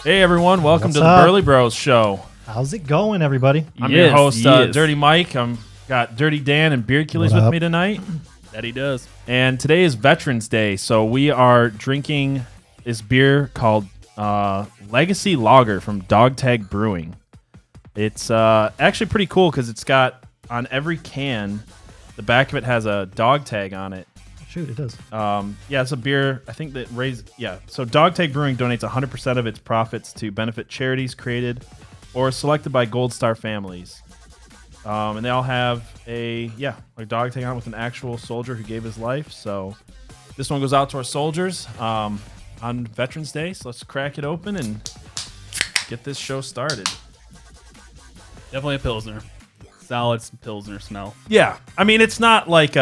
Hey everyone, welcome What's to the up? Burly Bros show. How's it going, everybody? I'm your host, Dirty Mike. I'm got Dirty Dan and Beard Achilles with me tonight. That he does. And today is Veterans Day, so we are drinking this beer called Legacy Lager from Dog Tag Brewing. It's actually pretty cool because it's got on every can, the back of it has a dog tag on it. Shoot, it does. Yeah, it's a beer. I think that So Dog Tag Brewing donates 100% of its profits to benefit charities created or selected by Gold Star families. And they all have a dog tag on with an actual soldier who gave his life. So this one goes out to our soldiers on Veterans Day. So let's crack it open and get this show started. Definitely a Pilsner. Solid Pilsner smell. Yeah, I mean it's not like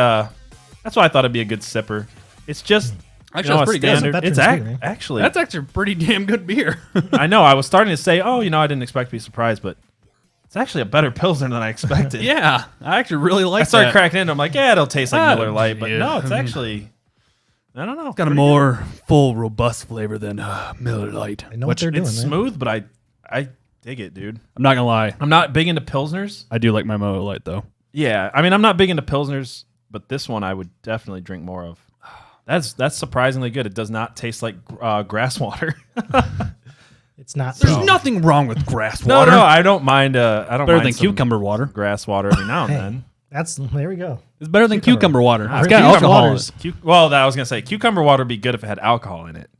that's why I thought it'd be a good sipper. It's just Actually, that's pretty good. standard. It's actually That's actually a pretty damn good beer. I know. I was starting to say, I didn't expect to be surprised, but it's actually a better Pilsner than I expected. Yeah, I actually really like I started that. cracking into it. I'm like, it'll taste like Miller Lite, but yeah. no, it's actually, I don't know. It's got a more full, robust flavor than Miller Lite. I know what they're doing, It's man. smooth, but I dig it, dude. I'm not going to lie. I'm not big into Pilsners. I do like my Miller Lite, though. Yeah, I mean, I'm not big into Pilsners, but this one I would definitely drink more of. That's surprisingly good. It does not taste like grass water. It's not. There's nothing wrong with grass No, water. I don't mind. I don't Better mind than some cucumber water. grass water every now and then. There we go. It's better than cucumber water. It's Cucumber got alcohol in waters. it. Well, I was gonna say cucumber water would be good if it had alcohol in it.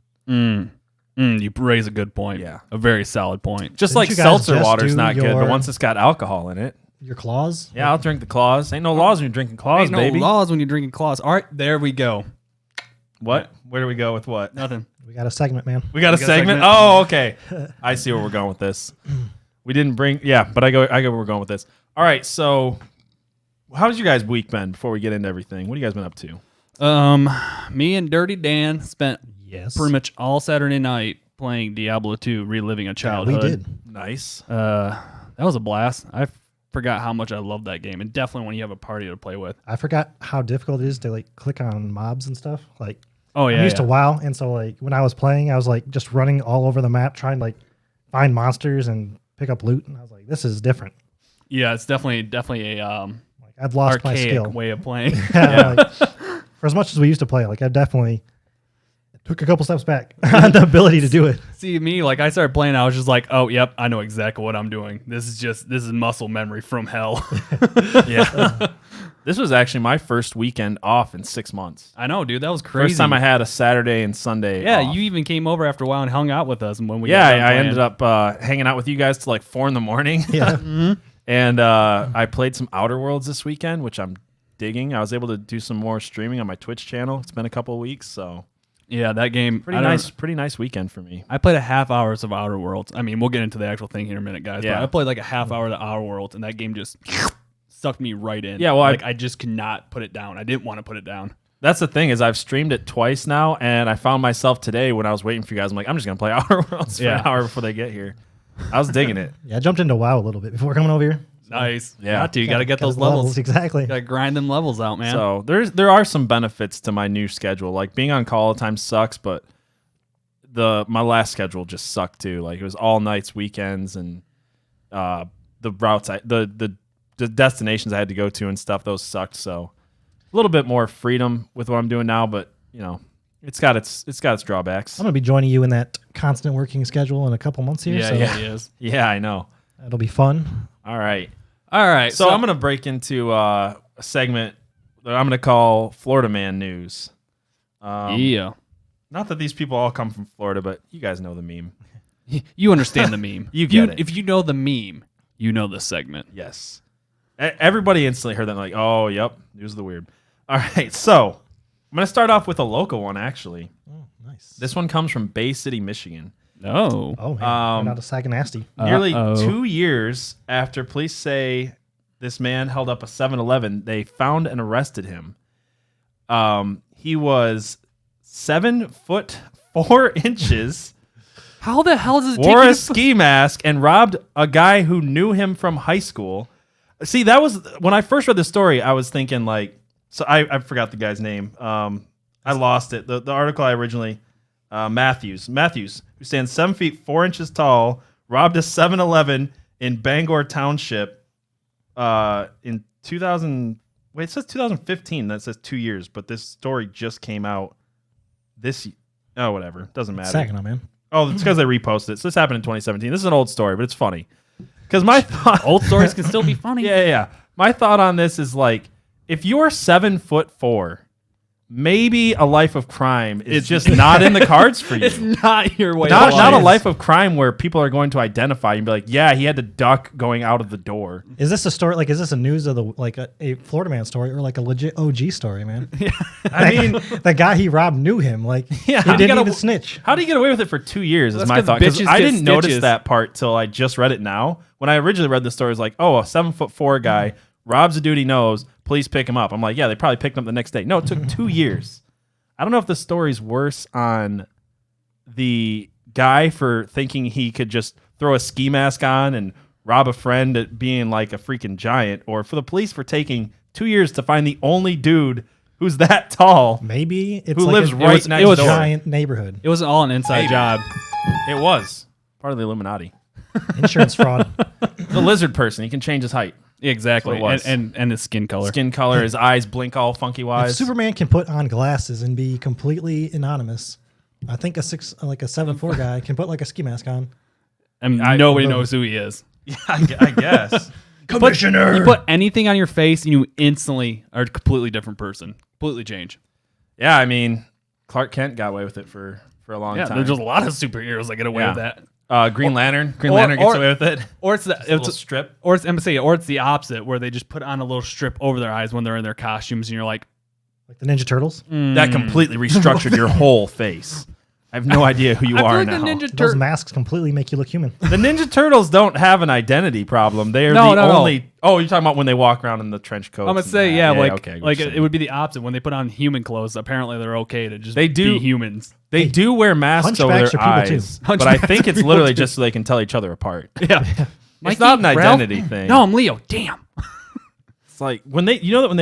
You raise a good point. Yeah. A very solid point. Just Didn't like you guys seltzer just water's do not good, but your- once it's got alcohol in it, Your claws. yeah, I'll drink the claws. Ain't no laws when you're drinking claws, Ain't baby. no laws when you're drinking claws. All right, there we go. What? Where do we go with what? Nothing. We got a segment, man. We got a segment. Oh, okay. I see where we're going with this. We didn't bring, but I go where we're going with this. All right, so how's your guys' week been? Before we get into everything, what have you guys been up to? Me and Dirty Dan spent Yes. pretty much all Saturday night playing Diablo 2, reliving a We childhood. did. Nice. That was a blast. I forgot how much I love that game, and definitely when you have a party to play with. I forgot how difficult it is to click on mobs and stuff. Oh yeah, I'm used to WoW, and so when I was playing, I was just running all over the map trying to find monsters and pick up loot, and I was like, this is different. yeah. It's definitely a I've lost my skill. archaic way of playing. For as much as we used to play, I definitely took a couple steps back on the ability to do it. See me, I started playing, I was just like, oh yep, I know exactly what I'm doing. This is muscle memory from hell. Yeah. This was actually my first weekend off in 6 months. I know, dude. That was crazy. First time I had a Saturday and Sunday Yeah, off. you even came over after a while and hung out with us. And when we Yeah, got done I playing. ended up hanging out with you guys till 4 in the morning. Yeah. And I played some Outer Worlds this weekend, which I'm digging. I was able to do some more streaming on my Twitch channel. It's been a couple of weeks, so Yeah, that game. pretty nice weekend for me. I played a half hours of Outer Worlds. I mean, we'll get into the actual thing here in a minute, guys. Yeah. But I played a half hour of the Outer Worlds, and that game just sucked me right in. Yeah, well, I just could not put it down. I didn't want to put it down. That's the thing is I've streamed it twice now, and I found myself today when I was waiting for you guys. I'm like, I'm just gonna play Outer Worlds for an hour before they get here. I was digging it. Yeah, I jumped into WoW a little bit before coming over here. Nice. Yeah. Got to. You got to get those the levels. Exactly. Got to grind them levels out, man. So there are some benefits to my new schedule. Like being on call all the time sucks, but my last schedule just sucked too. It was all nights, weekends, and the routes the destinations I had to go to and stuff, those sucked. So a little bit more freedom with what I'm doing now, but it's got its drawbacks. I'm going to be joining you in that constant working schedule in a couple months here. yeah, so yeah, he is. Yeah, I know. It'll be fun. All right. All right. So I'm going to break into a segment that I'm going to call Florida Man News. yeah. Not that these people all come from Florida, but you guys know the meme. You understand the meme. You get it. If you know the meme, you know the segment. Yes. Everybody instantly heard that like, oh, yep, news of the weird. All right, so I'm going to start off with a local one, actually. Oh, nice. This one comes from Bay City, Michigan. No. Oh, man. Not a sack of nasty. Nearly 2 years after police say this man held up a 7-Eleven, they found and arrested him. He was 7'4". How the hell does it Wore take a ski mask and robbed a guy who knew him from high school. See, that was when I first read the story. I was thinking so I forgot the guy's name. I lost it. The article I originally Matthews, who stands 7 feet 4 inches tall, robbed a 7-Eleven in Bangor Township in 2000. Wait, it says 2015. That says 2 years, but this story just came out whatever. Doesn't matter. Saginaw, man. Oh, it's because they reposted it. So this happened in 2017. This is an old story, but it's funny. Because my thought, Old stories can still be funny. yeah. My thought on this is like, if you're 7'4", maybe a life of crime is just not in the cards for you. It's not your way. Not a life of crime where people are going to identify you and be like, yeah, he had to duck going out of the door. Is this a story? Like, is this a news of a Florida man story or like a legit OG story, man? I mean, the guy he robbed knew him. Like, Yeah. he didn't even snitch. how do you get away with it for 2 years? Is That's my 'cause thought. Because bitches I get didn't notice stitches. that part till I just read it now. When I originally read the story, it was like, oh, a 7'4" guy robs a dude he knows. Police pick him up. I'm like, yeah, they probably picked him up the next day. No, it took 2 years. I don't know if the story's worse on the guy for thinking he could just throw a ski mask on and rob a friend at being like a freaking giant, or for the police for taking 2 years to find the only dude who's that tall. Maybe it's Who like lives a, right next it was a door. giant neighborhood. It was all an inside Maybe. job. It was part of the Illuminati. Insurance fraud. The lizard person, he can change his height, Exactly. That's what it was. And his skin color. skin color, his eyes blink all funky If wise. Superman can put on glasses and be completely anonymous, I think a 7'4" guy can put like a ski mask on. And nobody knows who he is. Yeah, I guess. Commissioner. You put anything on your face and you instantly are a completely different person. Completely change. Yeah, I mean, Clark Kent got away with it for a long Yeah, time. there's just a lot of superheroes that get away with that. Green Lantern. Green or- Lantern gets or- away with it. Or it's the A little strip. or it's the opposite where they just put on a little strip over their eyes when they're in their costumes and you're like, Like the Ninja Turtles. That completely restructured your whole face. I have no idea who you I feel are like now. the Ninja Those Turtles. masks completely make you look human. The Ninja Turtles don't have an identity problem. They are No, the no, no. only. Oh, you're talking about when they walk around in the trench coats. I'm gonna and say, that. yeah, like, okay, I get like what you're it saying. would be the opposite when they put on human clothes. Apparently, they're okay to just They do- be humans. They do wear masks over Hunchbacks their are people, eyes, too. but I Hunchbacks think are it's people, literally too. just so they can tell each other apart. Yeah, It's not an identity thing. No, I'm Leo. Damn. It's like when they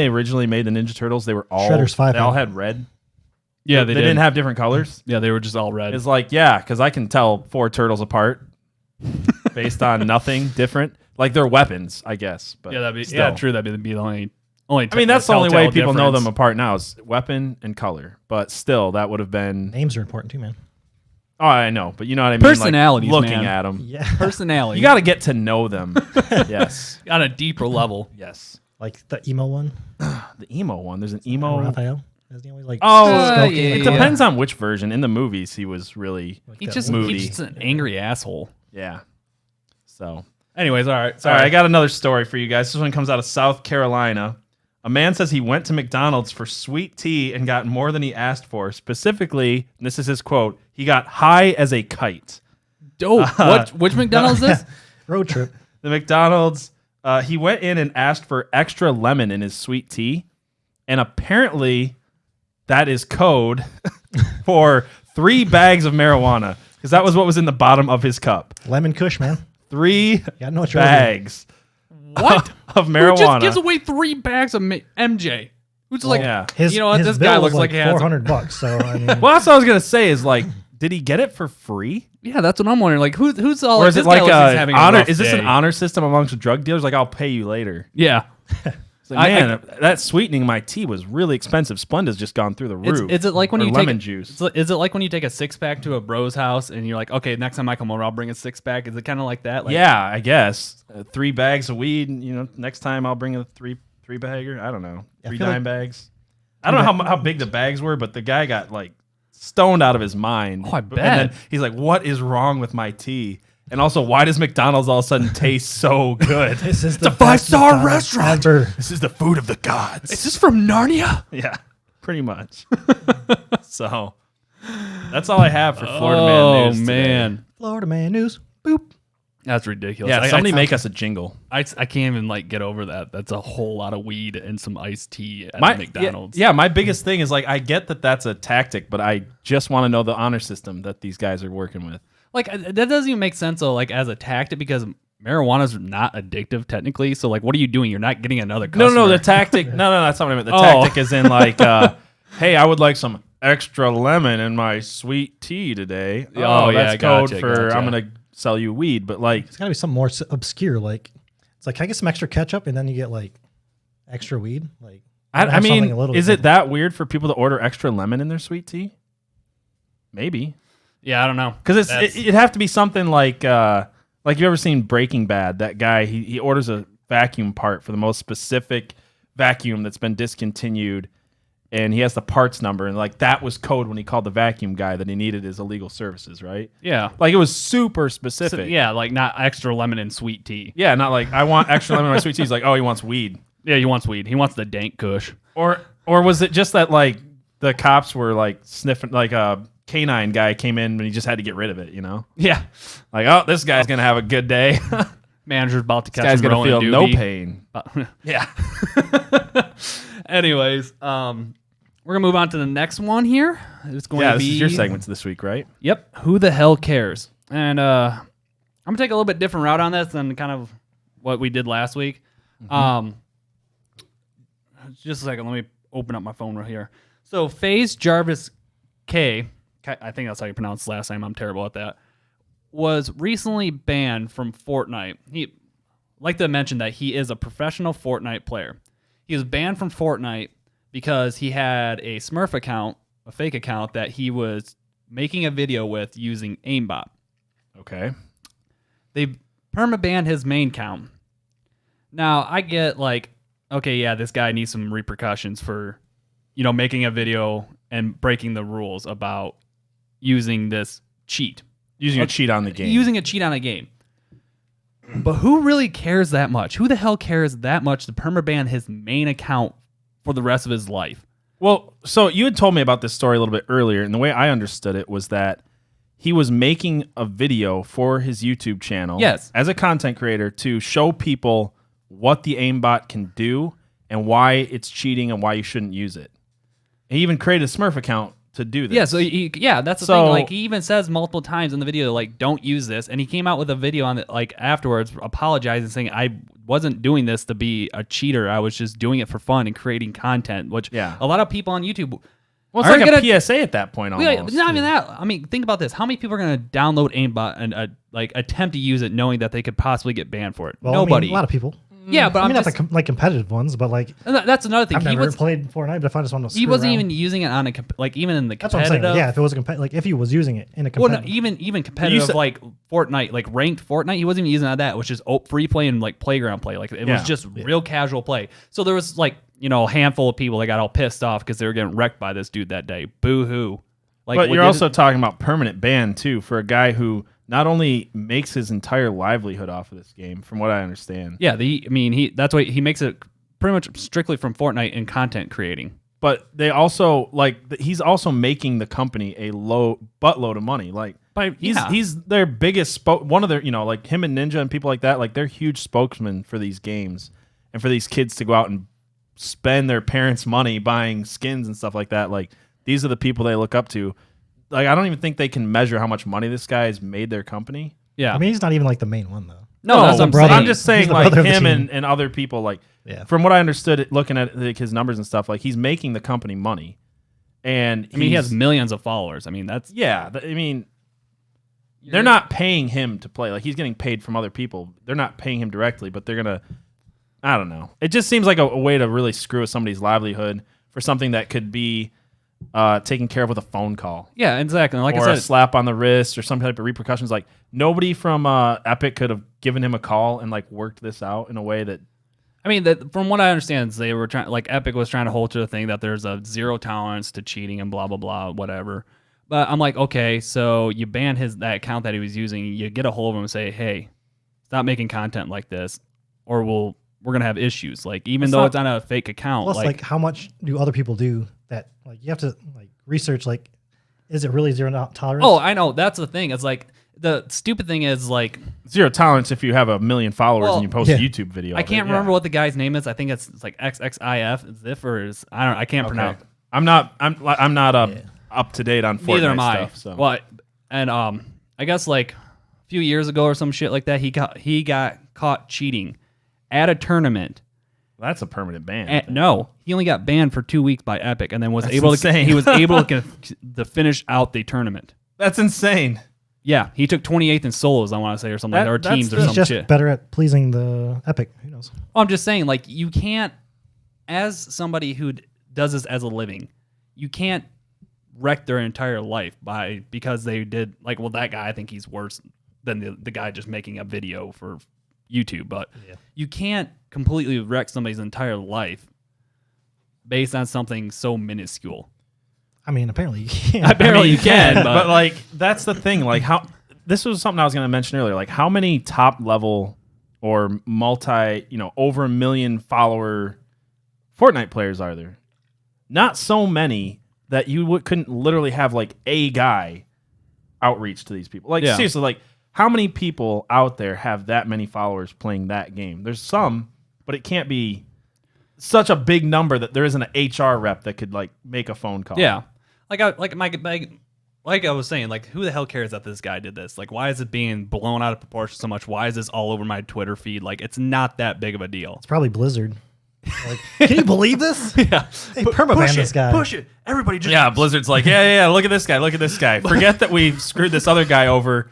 originally made the Ninja Turtles, they were all Shredder's five they all head. had red. Yeah, They didn't have different colors. Yeah, they were just all red. It's like, yeah, because I can tell 4 turtles apart based on nothing different. Like their weapons, I guess. But yeah, that'd be still. true. That'd be the only. I mean, that's the only way telltale people know difference. them apart now is weapon and color. But still, that would have been. Names are important too, man. Oh, I know, but you know what I mean. Personalities, like looking man. at them, Yeah. Personality. you got to get to know them. Yes, on a deeper level. yes. Like the emo one. The emo one. There's an emo. Raphael. Isn't he always like Oh, skulky? yeah, it depends on which version. In the movies, he was really Like He's that just, moody. he's just an angry asshole. yeah. So. Anyways, all right. All right, I got another story for you guys. This one comes out of South Carolina. A man says he went to McDonald's for sweet tea and got more than he asked for. Specifically, and this is his quote, he got high as a kite. Dope. Which McDonald's is this? road trip. The McDonald's, he went in and asked for extra lemon in his sweet tea. And apparently, that is code for 3 bags of marijuana. Because that was what was in the bottom of his cup. Lemon Kush, man. 3 gotta know what you're bags What? of Who marijuana. just gives away 3 bags of MJ? Who's like, yeah. His, you know what? his This bill guy was looks like he has. $400. So I mean, Well, that's what I was going to say is like, did he get it for free? Yeah, that's what I'm wondering. Like, who's all? Or is this it like guy looks like he's having a honor? rough Is this day. an honor system amongst drug dealers? Like, I'll pay you later. Yeah. It's like, man, that sweetening my tea was really expensive. Splendid's just gone through the roof. Is it like when Or you lemon take juice? Is it like when you take a 6-pack to a bro's house and you're like, okay, next time I come over, I'll bring a 6-pack? Is it kind of like that? Like, Yeah, I guess 3 bags of weed. You know, next time I'll bring a three bagger. I don't know, I 3 feel dime like- bags. I don't know how big the bags were, but the guy got like stoned out of his mind. Oh, I And bet. then he's like, "What is wrong with my tea?" And also, why does McDonald's all of a sudden taste so good? this is a the best 5-star McDonald's restaurant. ever. This is the food of the gods. Is this from Narnia? Yeah, pretty much. So that's all I have for Florida Man News. today. Man. Florida man news. Boop. That's ridiculous. Yeah, I- somebody I, make us a jingle. I can't even like get over that. That's a whole lot of weed and some iced tea at My McDonald's. Yeah, my biggest thing is like I get that that's a tactic, but I just want to know the honor system that these guys are working with. Like that doesn't even make sense though, like as a tactic, because marijuana's not addictive technically. So like, what are you doing? You're not getting another customer. No, the tactic. No, that's not what I meant. The Oh. tactic is in like, hey, I would like some extra lemon in my sweet tea today. Oh, yeah, that's code gotcha, for gotcha. I'm gonna sell you weed. But like, It's got to be something more obscure. Like, it's like, can I get some extra ketchup? And then you get like extra weed. Like, I mean, is it different. that weird for people to order extra lemon in their sweet tea? Maybe. Yeah, I don't know. Because it'd have to be something like you ever seen Breaking Bad? That guy, he orders a vacuum part for the most specific vacuum that's been discontinued, and he has the parts number, and like that was code when he called the vacuum guy that he needed his illegal services, right? Yeah. Like it was super specific. So, yeah, like not extra lemon in sweet tea. Yeah, not like I want extra lemon in my sweet tea. He's like, oh, he wants weed. Yeah, he wants weed. He wants the dank kush. Or was it just that like the cops were like sniffing, like a canine guy came in and he just had to get rid of it, you know? Yeah. Like, oh, this guy's gonna have a good day. Manager's about to catch This guy's him gonna feel rolling a no doobie. pain. Yeah. Anyways, we're gonna move on to the next one here. It's going to This be is your segments this week, right? Yep. Who the hell cares? And I'm gonna take a little bit different route on this than kind of what we did last week. Just a second. Let me open up my phone right here. So FaZe Jarvis Kay, I think that's how you pronounce his last name. I'm terrible at that. Was recently banned from Fortnite. He like to mention that he is a professional Fortnite player. He was banned from Fortnite because he had a Smurf account, a fake account that he was making a video with using aimbot. Okay. They permabanned his main account. Now I get like, okay, yeah, this guy needs some repercussions for, making a video and breaking the rules about using this cheat. Using a cheat on the game. Using a cheat on a game. But who really cares that much? Who the hell cares that much to permaban his main account for the rest of his life? Well, so you had told me about this story a little bit earlier, and the way I understood it was that he was making a video for his YouTube channel as a content creator to show people what the aimbot can do and why it's cheating and why you shouldn't use it. He even created a Smurf account to do this. Yeah, so that's the thing. Like, he even says multiple times in the video, like, don't use this. And he came out with a video on it, like, afterwards, apologizing, saying, I wasn't doing this to be a cheater. I was just doing it for fun and creating content, which a lot of people on YouTube... Well, it's like a PSA at that point almost. Not even that. I mean, think about this. How many people are going to download aimbot and attempt to use it knowing that they could possibly get banned for it? Well, Nobody. I mean, a lot of people. Yeah, but I mean, not the competitive ones, but like that's another thing. I've never played Fortnite, but if I just want to, he wasn't even using it on even in the competitive. That's what I'm saying. Yeah, if it was like if he was using it in a competitive, even competitive like Fortnite, like ranked Fortnite, he wasn't even using that. Which is free play and like playground play. Like it was just real casual play. So there was like a handful of people that got all pissed off because they were getting wrecked by this dude that day. Boo hoo. Like, but you're also talking about permanent ban too for a guy who not only makes his entire livelihood off of this game, from what I understand. Yeah, that's why he makes it pretty much strictly from Fortnite and content creating. But they also he's also making the company a buttload of money. Like he's their biggest one of their like him and Ninja and people like that. Like they're huge spokesmen for these games and for these kids to go out and spend their parents' money buying skins and stuff like that. Like these are the people they look up to. Like, I don't even think they can measure how much money this guy has made their company. Yeah. I mean, he's not even like the main one, though. No, that's what I'm brother. saying. I'm just saying, like, him and other people, like, yeah. From what I understood, looking at his numbers and stuff, like, he's making the company money. And he has millions of followers. I mean, that's... Yeah. I mean, they're not paying him to play. Like, he's getting paid from other people. They're not paying him directly, but they're going to... I don't know. It just seems like a way to really screw with somebody's livelihood for something that could be... taken care of with a phone call. Yeah, exactly. Like or I said, a slap on the wrist or some type of repercussions. Like nobody from Epic could have given him a call and like worked this out in a way that. I mean, from what I understand, they were trying. Like Epic was trying to hold to the thing that there's a zero tolerance to cheating and blah blah blah whatever. But I'm like, okay, so you ban that account that he was using. You get a hold of him and say, hey, stop making content like this, or we're gonna have issues. Like even though it's on a fake account. Plus, like how much do other people do that? Like you have to like research. Like, is it really zero tolerance? Oh, I know. That's the thing. It's like the stupid thing is like zero tolerance if you have 1 million followers and you post a YouTube video. I can't remember what the guy's name is. I think it's like XXIF. Ziff or is I can't pronounce. I'm not up to date on Fortnite Neither am I. stuff. So. Well, and I guess like a few years ago or some shit like that, he got caught cheating at a tournament, That's a permanent ban. No, he only got banned for 2 weeks by Epic, and then was That's able insane. to. He was able to finish out the tournament. That's insane. Yeah, he took 28th in solos, I want to say, or something, or That's teams, or He's some just shit. better at pleasing the Epic. Who knows? I'm just saying, like, you can't, as somebody who does this as a living, you can't wreck their entire life because they did, like, well, that guy, I think he's worse than the guy just making a video for YouTube, but you can't completely wreck somebody's entire life based on something so minuscule. I mean, apparently you can. Apparently you can, but like that's the thing. Like how this was something I was going to mention earlier. Like how many top level or multi, over 1 million follower Fortnite players are there? Not so many that you couldn't literally have like a guy outreach to these people. Like seriously, like how many people out there have that many followers playing that game? There's some, but it can't be such a big number that there isn't an HR rep that could like make a phone call. Yeah, like I was saying, like who the hell cares that this guy did this? Like, why is it being blown out of proportion so much? Why is this all over my Twitter feed? Like, it's not that big of a deal. It's probably Blizzard. Like, can you believe this? Yeah, They permaban this guy. Push it. Everybody just Blizzard's like, yeah. Look at this guy. Look at this guy. Forget that we screwed this other guy over.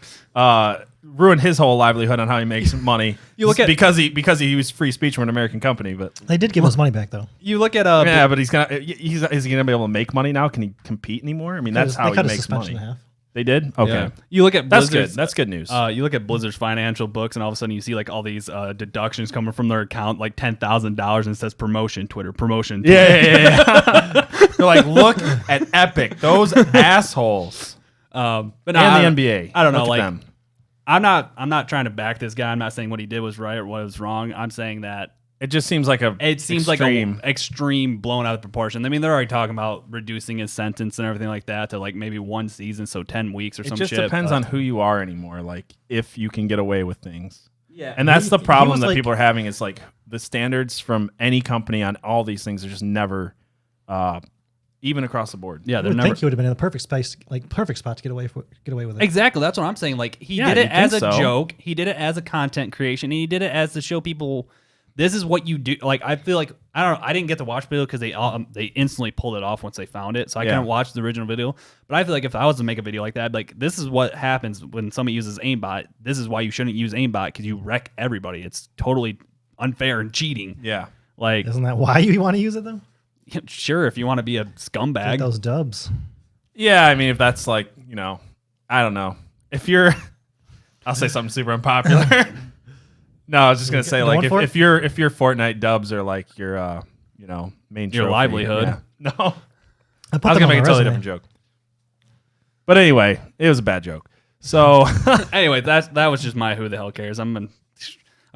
Ruined his whole livelihood on how he makes money. You look at because he used free speech from an American company, but They did give us money back though. you look at yeah, but is he gonna be able to make money now? Can he compete anymore? I mean, that's how he cut his makes suspension money. in half. They did. Okay, Yeah. You look at that's Blizzard's, good. That's good news. You look at Blizzard's financial books, and all of a sudden you see like all these deductions coming from their account, like $10,000, and it says promotion Twitter, promotion. Twitter. Yeah. They're like, look at Epic, those assholes, But and no, the NBA. I don't know. Look at Like, them. I'm not trying to back this guy. I'm not saying what he did was right or what was wrong. I'm saying that It just seems like extreme. like a extreme blown out of proportion. I mean, they're already talking about reducing his sentence and everything like that to like maybe 1 season, so 10 weeks or It some just shit. depends on who you are anymore. Like if you can get away with things. Yeah. And that's the He problem was that like- people are having is like the standards from any company on all these things are just never even across the board. Yeah, I they're would never think he would have been in the perfect spot to get away with it. exactly. That's what I'm saying. Like he Yeah, did it you'd as a think so. joke. He did it as a content creation, and he did it as to show people this is what you do. Like I feel like I don't know. I didn't get to watch the video because they instantly pulled it off once they found it, so I couldn't watch the original video. But I feel like if I was to make a video like that, like this is what happens when somebody uses aimbot. This is why you shouldn't use aimbot because you wreck everybody. It's totally unfair and cheating. Yeah. Like Isn't that why you want to use it though? sure, if you want to be a Get scumbag, those dubs. Yeah, I mean if that's like, I don't know. If you're I'll say something super unpopular. No, I was just gonna say like if your Fortnite dubs are like your main Your trophy, livelihood. yeah. No. I I was gonna make a totally different joke. But anyway, it was a bad joke. So anyway, that was just my who the hell cares. I'm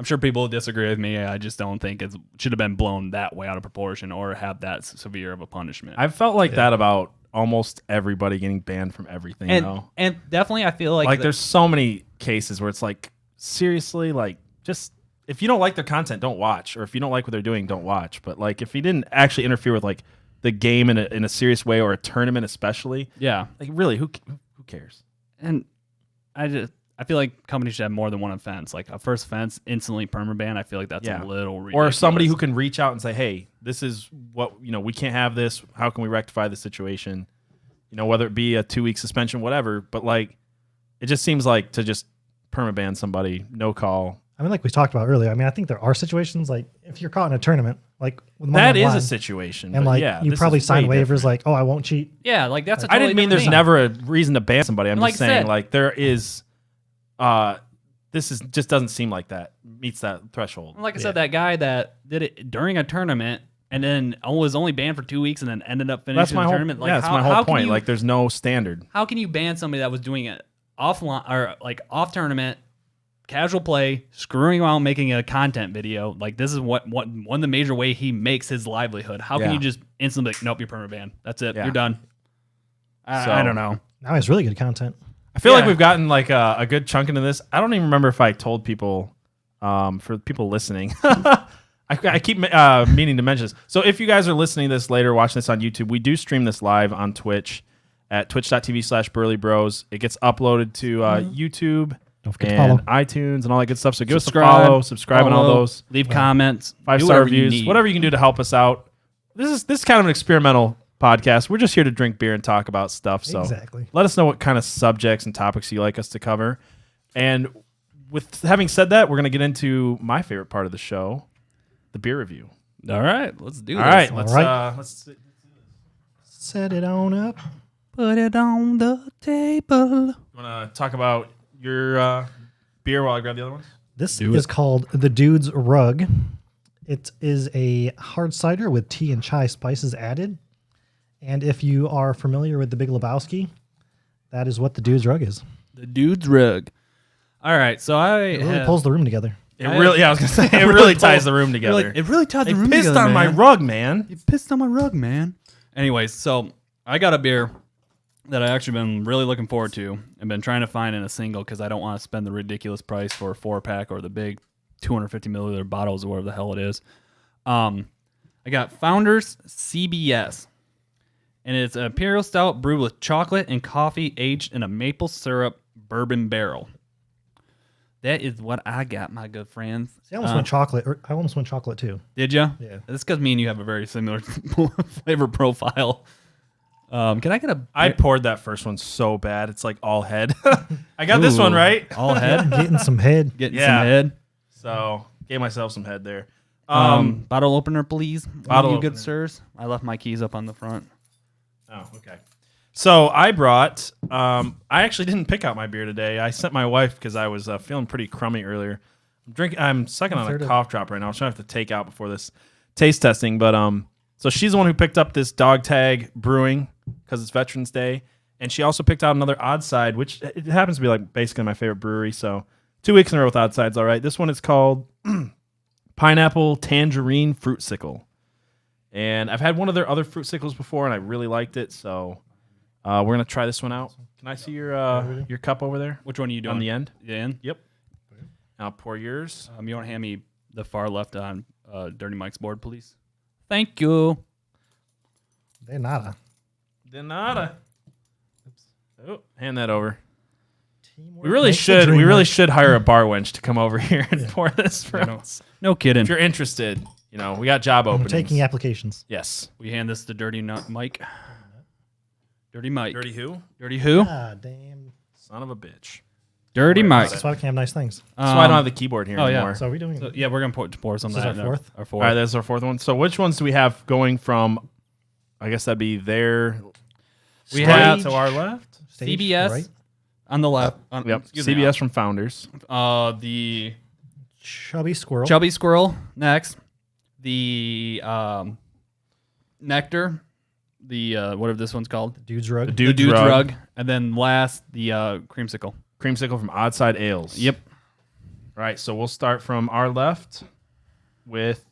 sure people will disagree with me. I just don't think it should have been blown that way out of proportion or have that severe of a punishment. I've felt like that about almost everybody getting banned from everything though. And definitely I feel like There's so many cases where it's like seriously, like just if you don't like their content, don't watch. Or if you don't like what they're doing, don't watch. But like if he didn't actually interfere with like the game in a serious way or a tournament especially, yeah. like really, who cares? And I feel like companies should have more than one offense. Like a first offense, instantly permaban. I feel like that's a little ridiculous. Or somebody who can reach out and say, hey, this is what, we can't have this. How can we rectify the situation? Whether it be a 2-week suspension, whatever. But like, it just seems like to just permaban somebody, no call. I mean, like we talked about earlier. I mean, I think there are situations like if you're caught in a tournament, like with That money is online, a situation. and but like yeah, you this probably is sign way waivers different. like, oh, I won't cheat. Yeah, like that's a I totally didn't mean there's different thing. never a reason to ban somebody. I'm Like just saying, said- like there is, this is just doesn't seem like that meets that threshold. Like I said, that guy that did it during a tournament and then was only banned for 2 weeks and then ended up finishing That's my the whole. tournament. Like, Yeah, that's how, my how whole can point. you- Like there's no standard. how can you ban somebody that was doing it offline or like off tournament, casual play, screwing around, making a content video? Like this is what one of the major way he makes his livelihood. How can Yeah. you just instantly be like, nope, you're permaban. That's it. Yeah. You're done. So- I don't know. Now it's really good content. I feel like Yeah. we've gotten like a good chunk into this. I don't even remember if I told people, for people listening. I keep meaning to mention this. So if you guys are listening to this later, watching this on YouTube, we do stream this live on Twitch at twitch.tv/Burly Bros. It gets uploaded to YouTube Don't forget to and follow. iTunes and all that good stuff. So give us a follow, subscribe on all those. Leave comments. 5-star whatever you reviews, need. whatever you can do to help us out. This is kind of an experimental podcast. We're just here to drink beer and talk about stuff. So Exactly. let us know what kind of subjects and topics you like us to cover. And with having said that, we're going to get into my favorite part of the show, the beer review. All right, let's do All this. right, right. let's Set it on up. Put it on the table. You want to talk about your beer while I grab the other ones? This Do is it. called the Dude's Rug. It is a hard cider with tea and chai spices added. And if you are familiar with the Big Lebowski, that is what the Dude's Rug is. The dude's rug. All right, so It really pulls the room together. I was going to say, it really ties the room together. It really tied the They room pissed together, on my man. rug, man. You pissed on my rug, man. Anyways, so I got a beer that I actually been really looking forward to and been trying to find in a single because I don't want to spend the ridiculous price for a 4-pack or the big 250 milliliter bottles or whatever the hell it is. I got Founders CBS, and it's an imperial stout brewed with chocolate and coffee aged in a maple syrup bourbon barrel. That is what I got, my good friends. See, I almost went chocolate. Or I almost went chocolate too. Did you? Yeah. That's because me and you have a very similar flavor profile. Can I get a? I poured that first one so bad. It's like all head. I got this one Ooh, right. All head. Getting some head. Getting Yeah. some head. So gave myself some head there. Bottle opener, please. Bottle you good opener. sirs. I left my keys up on the front. Oh, okay. So I brought. I actually didn't pick out my beer today. I sent my wife because I was feeling pretty crummy earlier. I'm sucking on a cough drop right now. I'm trying to have to take out before this taste testing. But so she's the one who picked up this Dog Tag Brewing because it's Veterans Day, and she also picked out another Odd Side, which it happens to be like basically my favorite brewery. So 2 weeks in a row with Odd Sides, all right. This one is called Pineapple Tangerine Fruitsicle, and I've had one of their other fruitsicles before, and I really liked it. So we're gonna try this one out. Can I see your cup over there Which one are you doing? on the end? The end? Yep. I'll pour yours. You want to hand me the far left on Dirty Mike's board, please? Thank you. De nada. De nada. Oh, hand that over. Teamwork We really makes the should. dream We really work. should hire a bar wench to come over here and pour this for us. No kidding. If you're interested, we got job I'm openings. taking applications. Yes. We hand this to Dirty Mike. Dirty Mike. Dirty who? Dirty who? Ah, damn. Son of a bitch. Dirty Worry Mike. about That's why I can't have nice things. That's why I don't have the keyboard here oh, yeah. anymore. So are we doing? So, yeah, we're gonna pour some This of is that. our fourth? Our All fourth. right, that's our fourth one. So which ones do we have going from? I guess that'd be there. We right have to our left. Stage, CBS right? on the left. Yep. Excuse me. CBS from Founders. The Chubby squirrel. Chubby Squirrel next. The Nectar. The whatever this one's called. Dude's rug. The The Dude's Rug. And then last, the Creamsicle. Creamsicle from Odd Side Ales. Yep. All right, so we'll start from our left with.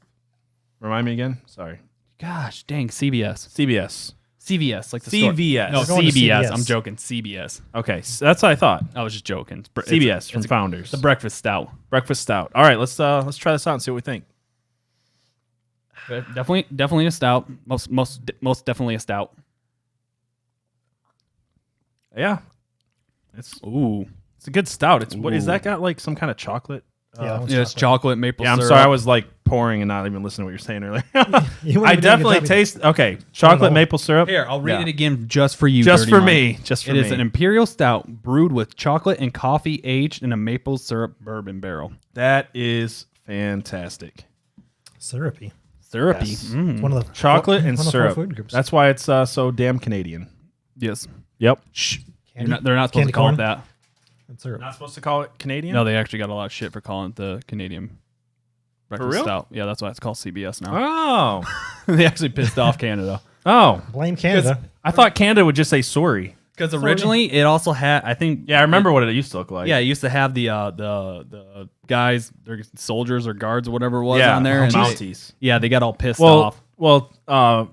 Remind me again. Sorry. Gosh, dang, CBS. CVS, like the store. CVS. No, We're going to CBS. CBS. I'm joking. CBS. Okay, so that's what I thought. I was just joking. CBS from it's Founders. the breakfast stout. Breakfast Stout. All right, let's try this out and see what we think. Definitely a stout. Most definitely a stout. Yeah, it's Ooh. a good stout. It's what is Ooh. that got like some kind of chocolate? Yeah, that one's Yeah, it's chocolate maple Yeah, I'm syrup. sorry. I was like pouring and not even listening to what you're saying earlier. You wouldn't I even definitely get taste. Okay, chocolate know. maple syrup. Here, I'll read Yeah. it again just for you. Just Dirty for Mike. me. Just for It me. is an imperial stout brewed with chocolate and coffee aged in a maple syrup bourbon barrel. That is fantastic. syrupy. Syrupy. Yes. Mm. It's one of the Chocolate and one of the four syrup. food groups. That's why it's so damn Canadian. Yes. Yep. Candy? They're not supposed Candy to call corn? it that. And syrup. Not supposed to call it Canadian. No, they actually got a lot of shit for calling it the Canadian breakfast real? stout. Yeah, that's why it's called CBS now. Oh. They actually pissed off Canada. Oh. Blame Canada. I thought Canada would just say sorry. Because originally it also had, I think. Yeah, I remember what it used to look like. Yeah, it used to have the guys, their soldiers or guards or whatever it was Yeah, on there. And they, Mounties. yeah, they got all pissed off. Well,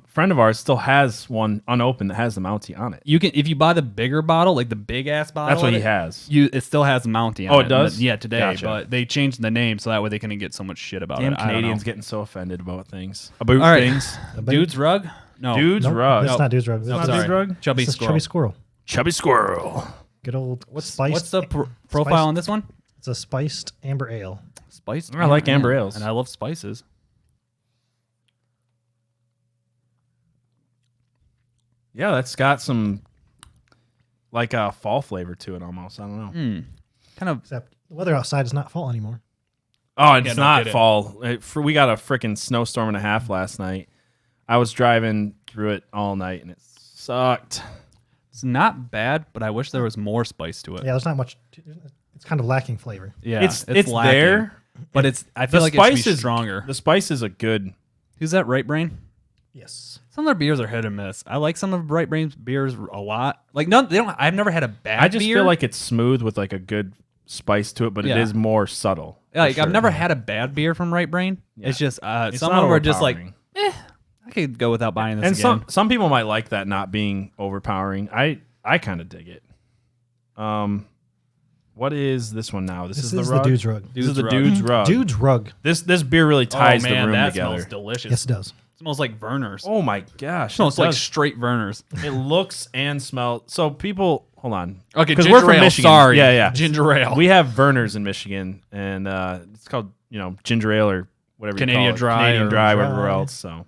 friend of ours still has one unopened that has the Mountie on it. You can, if you buy the bigger bottle, like the big ass bottle, That's what of he it, has. it still has a Mountie on Oh, it. it does? Yeah, today. Gotcha. But they changed the name so that way they couldn't get so much shit about Damn it. I don't Canadians know. getting so offended about things. About All right. things. Dude's Rug? No. Dude's Nope, rug. That's No. not Dude's rug. No, This Not sorry. Dude's rug? Chubby is Squirrel. Chubby squirrel. Chubby Squirrel. Good old What's spiced. the profile spiced- on this one? It's a spiced amber ale. Spiced. I like amber ales. and I love spices. Yeah, that's got some like a fall flavor to it almost. I don't know. Kind of. Except the weather outside is not fall anymore. Oh, it's Yeah, no not kidding. fall. We got a freaking snowstorm and a half last night. I was driving through it all night and it sucked. It's not bad, but I wish there was more spice to it. Yeah, there's not much. It's kind of lacking flavor. Yeah, It's lacking, there, but I feel like it should be stronger. The spice is a good. Who's that? Right Brain. Yes. Some of their beers are hit and miss. I like some of Right Brain's beers a lot. Like none, they don't. I've never had a bad. I just beer. feel like it's smooth with like a good spice to it, but it Yeah. is more subtle. for Like sure. I've never had a bad beer from Right Brain. Yeah. It's just It's some not of them are just like overpowering. I could go without buying this And again. some people might like that not being overpowering. I kind of dig it. What is this one now? This This is is the the rug. dude's rug. This is the Rug. dude's rug. Dude's rug. This beer really ties oh man, the room that together. smells delicious. Yes, it does. It smells like Verner's. Oh my gosh! smells it like does. straight Verner's. It looks and smells. So people, hold on. Okay, 'Cause ginger we're from ale. Michigan. Sorry, Yeah. ginger ale. We have Verner's in Michigan, and it's called ginger ale or whatever. Canadian you call it. Dry Canadian or dry, Dry. whatever else. So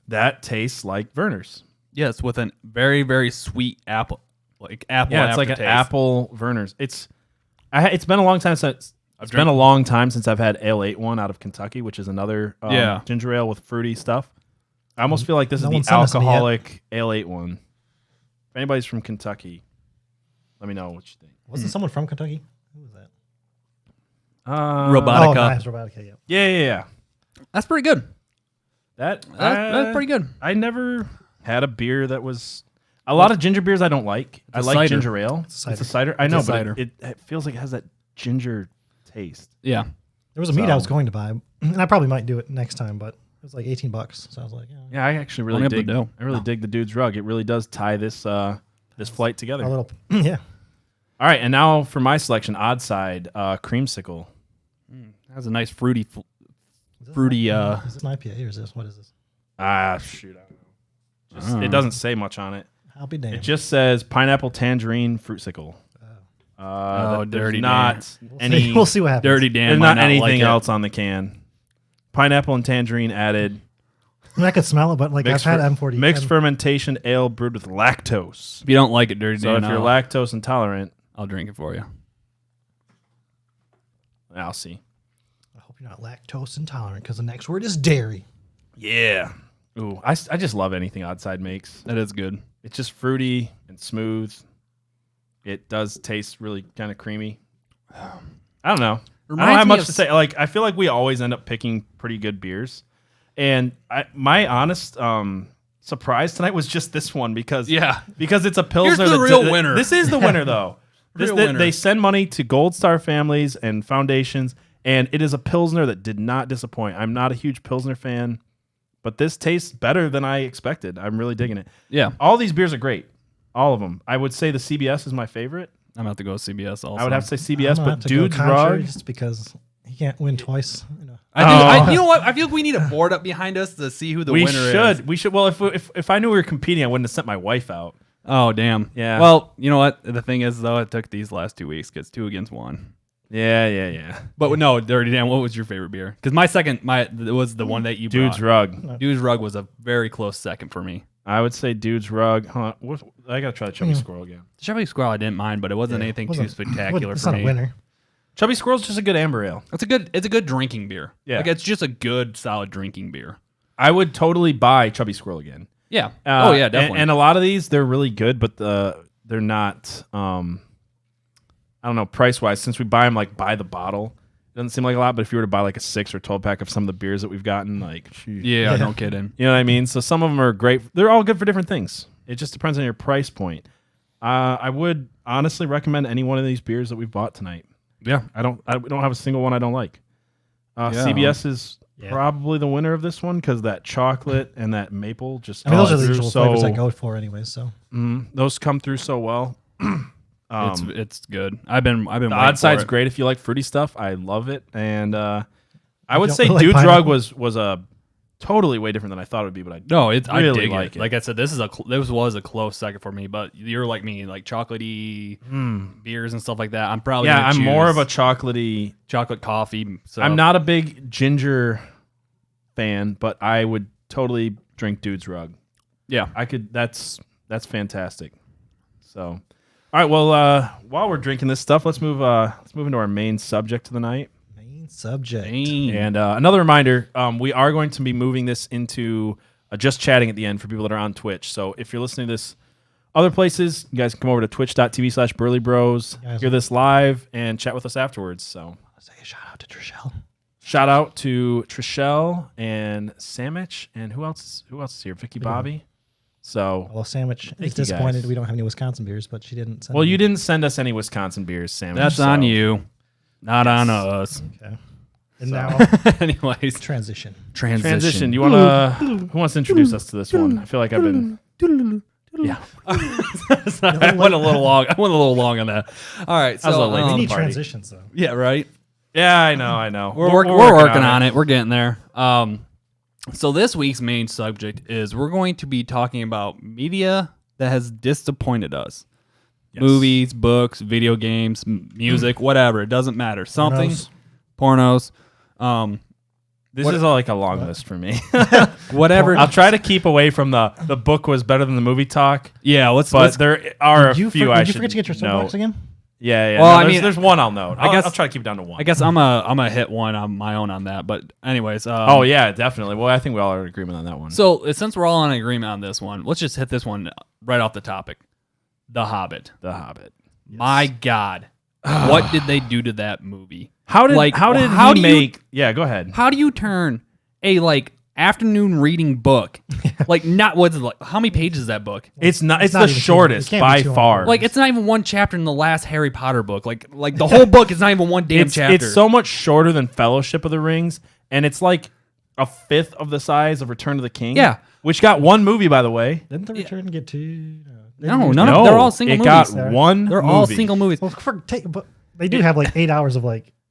that tastes like Verner's. Yes, with a very very sweet apple, like apple. Yeah, it's like an aftertaste. apple Verner's. It's been a long time since I've been a long time since I've had Ale 8-1 out of Kentucky, which is another Yeah. ginger ale with fruity stuff. I almost feel like this No one is the sent us any yet. alcoholic Ale 8-1. If anybody's from Kentucky, let me know what you think. Wasn't someone from Kentucky? Who was that? Robotica. Oh, nice, Robotica. Yeah. Yeah. That's pretty good. That's Pretty good. I never had a beer that was a lot of ginger beers I don't like. I a like cider. ginger ale. It's a It's a cider. cider. I know, It's a but cider. it feels like it has that ginger taste. Yeah. There was a meat So- I was going to buy, and I probably might do it next time, but it was like $18. So I was like, yeah. Yeah, I actually really Only up the dig. dough. I really dig the dude's rug. It really does tie this this flight together. Our little, yeah. All right, and now for my selection, odd side, creamsicle. It has a nice fruity. Is this Fruity, Is this an IPA or is this? What is this? Shoot, I don't know. It doesn't say much on it. I'll be damned. It just says pineapple tangerine fruitsicle. Oh, there's dirty not We'll any. see, we'll see what happens. Dirty Dan. There's might not anything like it. else on the can. Pineapple and tangerine added. I mean, I could smell it, but like Mixed, I've had M40. mixed fermentation ale brewed with lactose. If you don't like it, Dirty So Dan, if you're lactose intolerant, I'll drink it for you. I'll see. I hope you're not lactose intolerant because the next word is dairy. Yeah. Ooh, I just love anything Oddside makes. That is good. It's just fruity and smooth. It does taste really kind of creamy. I don't know. I don't Reminds have me much of to say. Like, I feel like we always end up picking pretty good beers. And my honest surprise tonight was just this one because it's a Pilsner. Here's the real winner. This is the winner, though. Real winner. They send money to Gold Star families and foundations, and it is a Pilsner that did not disappoint. I'm not a huge Pilsner fan, but this tastes better than I expected. I'm really digging it. Yeah. All these beers are great. All of them. I would say the CBS is my favorite. I'm about to go with CBS also. I would have to say I'm CBS, gonna have but to go Dude's contrary Rug. just because he can't win twice. You know. You know what? I feel like we need a board up behind us to see who the We winner should. is. We should. Well, if I knew we were competing, I wouldn't have sent my wife out. Oh, damn. Yeah. Well, you know what? The thing is, though, it took these last 2 weeks because 2 against 1. Yeah. But no, Dirty Dan, what was your favorite beer? Because it was the one that you Dude's brought. Rug. Dude's Rug was a very close second for me. I would say Dude's Rug. Hold on. I gotta try the Chubby Squirrel again. The Chevy Squirrel I didn't mind, but it wasn't anything too spectacular It's for not me. a winner. Chubby Squirrel's just a good amber ale. It's a good drinking beer. Yeah. Like it's just a good solid drinking beer. I would totally buy Chubby Squirrel again. Yeah. Oh yeah, definitely. And a lot of these, they're really good, but they're not. I don't know, price wise. Since we buy them like by the bottle, it doesn't seem like a lot. But if you were to buy like a 6 or 12 pack of some of the beers that we've gotten, like, shoot. yeah, no kidding. You know what I mean? So some of them are great. They're all good for different things. It just depends on your price point. I would honestly recommend any one of these beers that we've bought tonight. Yeah. I don't have a single one I don't like. CBS is probably the winner of this one because that chocolate and that maple just. I mean, those are the through usual flavors I go for, anyways. So those come through so well. It's good. I've been The waiting odd for side's it. great if you like fruity stuff. I love it, and I would don't say like Dude's pineapple? Rug was a totally way different than I thought it would be. But I No, really I dig like it. Like I said, this was a close second for me. But you're like me, like chocolatey beers and stuff like that. I'm probably I'm more of a chocolatey chocolate coffee. So I'm not a big ginger fan, but I would totally drink Dude's Rug. Yeah, I could. That's fantastic. So, all right. Well, while we're drinking this stuff, let's move into our main subject of the night. Main subject. And another reminder: we are going to be moving this into just chatting at the end for people that are on Twitch. So if you're listening to this other places, you guys can come over to twitch.tv/Burly Bros. Hear this live and chat with us afterwards. So, Say a shout out to Trishelle. shout out to Trishelle and Samich and who else is here? Vicky Bobby. So, Well, Sandwich Thank is you, disappointed guys. we don't have any Wisconsin beers, but she didn't send well, them. you didn't send us any Wisconsin beers, Samich. that's on you, not on us. Okay. And now, Anyways, transition. Transition. You wanna? Who wants to introduce us to this one? I feel like I've been. Yeah. I went a little long. On that. All right, That was a so little We late. need party. transitions, though. yeah, right. Yeah, I know. We're working on it. We're getting there. So this week's main subject is we're going to be talking about media that has disappointed us. Yes. Movies, books, video games, music, whatever. It doesn't matter. Something. Pornos. This is like a long list for me. Whatever. I'll try to keep away from the book was better than the movie talk. Yeah, But there are a few I Did you should forget to get your know. soapbox again? Yeah. Well, No, I mean, there's one I'll note. I guess- I'll try to keep it down to one. I guess I'm a hit one on my own on that. But anyways. Oh yeah, definitely. Well, I think we all are in agreement on that one. So since we're all in agreement on this one, let's just hit this one right off the topic. The Hobbit. The Hobbit. My God, what did they do to that movie? How did how he do you- make? Yeah, go ahead. How do you turn a afternoon reading book not what's it like? How many pages is that book? It's not. It's not the even too- shortest it can't be by 200 far. words. It's not even one chapter in the last Harry Potter book. Like the whole book is not even one damn chapter. It's so much shorter than Fellowship of the Rings, and it's like a fifth of the size of Return of the King. Yeah. which got one movie, by the way. Didn't the return get two? No, none of they're all single it movies. got one. They're all movie. single movies. Well, but they do have 8 hours of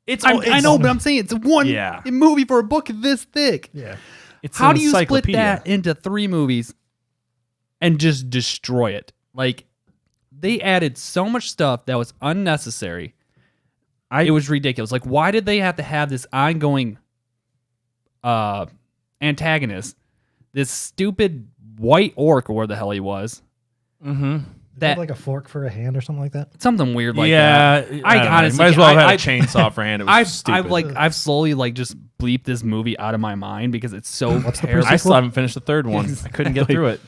It's I know, but I'm saying it's one Yeah. movie for a book this thick. yeah. It's How an do you split encyclopedia. that into 3 movies and just destroy it? They added so much stuff that was unnecessary. It was ridiculous. Why did they have to have this ongoing antagonist? This stupid white orc, or where the hell he was. Mm-hmm. That like a fork for a hand or something like that. Something weird like yeah, that. I honestly might as well have had a chainsaw for a hand. It was stupid. I've slowly just bleeped this movie out of my mind because it's so terrible. I still haven't finished the third one. I couldn't get through it.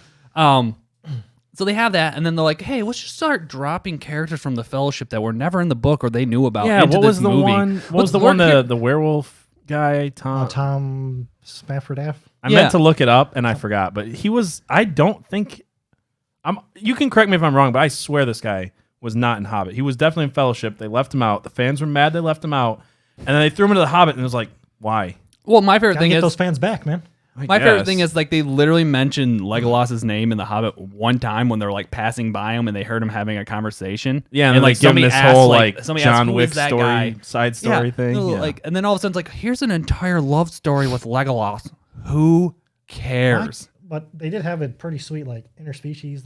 So they have that, and then they're like, "Hey, let's just start dropping characters from the Fellowship that were never in the book or they knew about." Yeah, into what was this the movie. one? What was the one? The werewolf guy, Tom. Tom Spafford-Aff. I meant to look it up and I forgot, but he was. I don't think. You can correct me if I'm wrong, but I swear this guy was not in Hobbit. He was definitely in Fellowship. They left him out. The fans were mad they left him out, and then they threw him into the Hobbit, and it was like, why? Well, my favorite Gotta thing get is those fans back, man. my favorite thing is they literally mentioned Legolas's name in the Hobbit one time when they're passing by him and they heard him having a conversation. Yeah, and give him somebody this asked, whole somebody asked, John "Who Wick is that story, guy?" side story thing. no, Yeah. and then all of a sudden it's here's an entire love story with Legolas. Who cares? But they did have a pretty sweet interspecies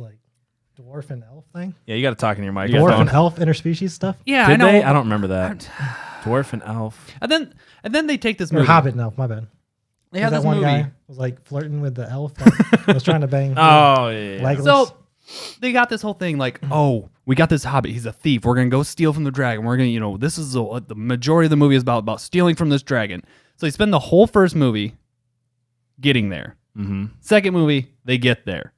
dwarf and elf thing. Yeah, you got to talk in your mic. Dwarf and elf interspecies stuff. Yeah, Did I know. they? I don't remember that. Dwarf and elf. And then they take this Or movie. Hobbit and elf. My bad. They have that this one movie. guy was flirting with the elf that was trying to bang. Oh yeah. Legolas. So they got this whole thing oh, we got this Hobbit. He's a thief. We're gonna go steal from the dragon. We're gonna, this is the majority of the movie is about stealing from this dragon. So they spend the whole first movie getting there. Mm-hmm. Second movie, they get there.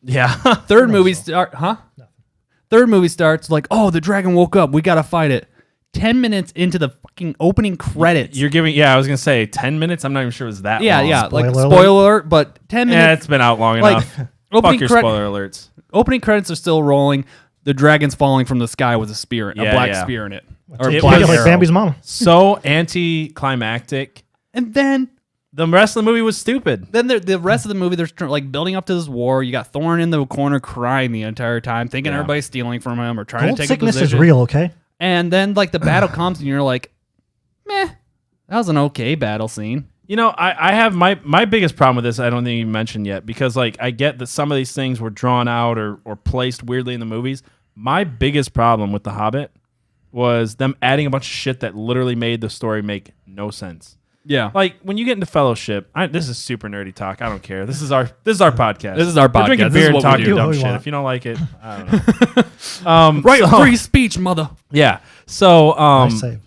Yeah. Third movie Third movie starts oh, the dragon woke up. We gotta fight it. 10 minutes into the fucking opening credits. You're giving. Yeah, I was gonna say 10 minutes. I'm not even sure it was that. yeah, long. yeah. Spoiler Spoiler alert, but 10 minutes. Yeah, it's been out long enough. Fuck opening your credit- spoiler alerts. Opening credits are still rolling. The dragon's falling from the sky with a spear, a black spear in it. Or It black was- like arrow. Bambi's mom. So anticlimactic. And then The rest of the movie was stupid. the rest of the movie, they're building up to this war. You got Thorne in the corner crying the entire time, thinking Yeah. everybody's stealing from him or trying Cold to take sickness a position. is real, okay? And then the battle comes and you're like, meh, that was an okay battle scene. You know, I have my biggest problem with this. I don't think you mentioned yet because like I get that some of these things were drawn out or placed weirdly in the movies. My biggest problem with The Hobbit was them adding a bunch of shit that literally made the story make no sense. Yeah. Like when you get into Fellowship, this is super nerdy talk. I don't care. This is our podcast. This is our podcast. We're drinking This beer is and what we talking do. dumb What we shit. want. If you don't like it, I don't know. Right, so- free speech, mother. Yeah. So Nice save.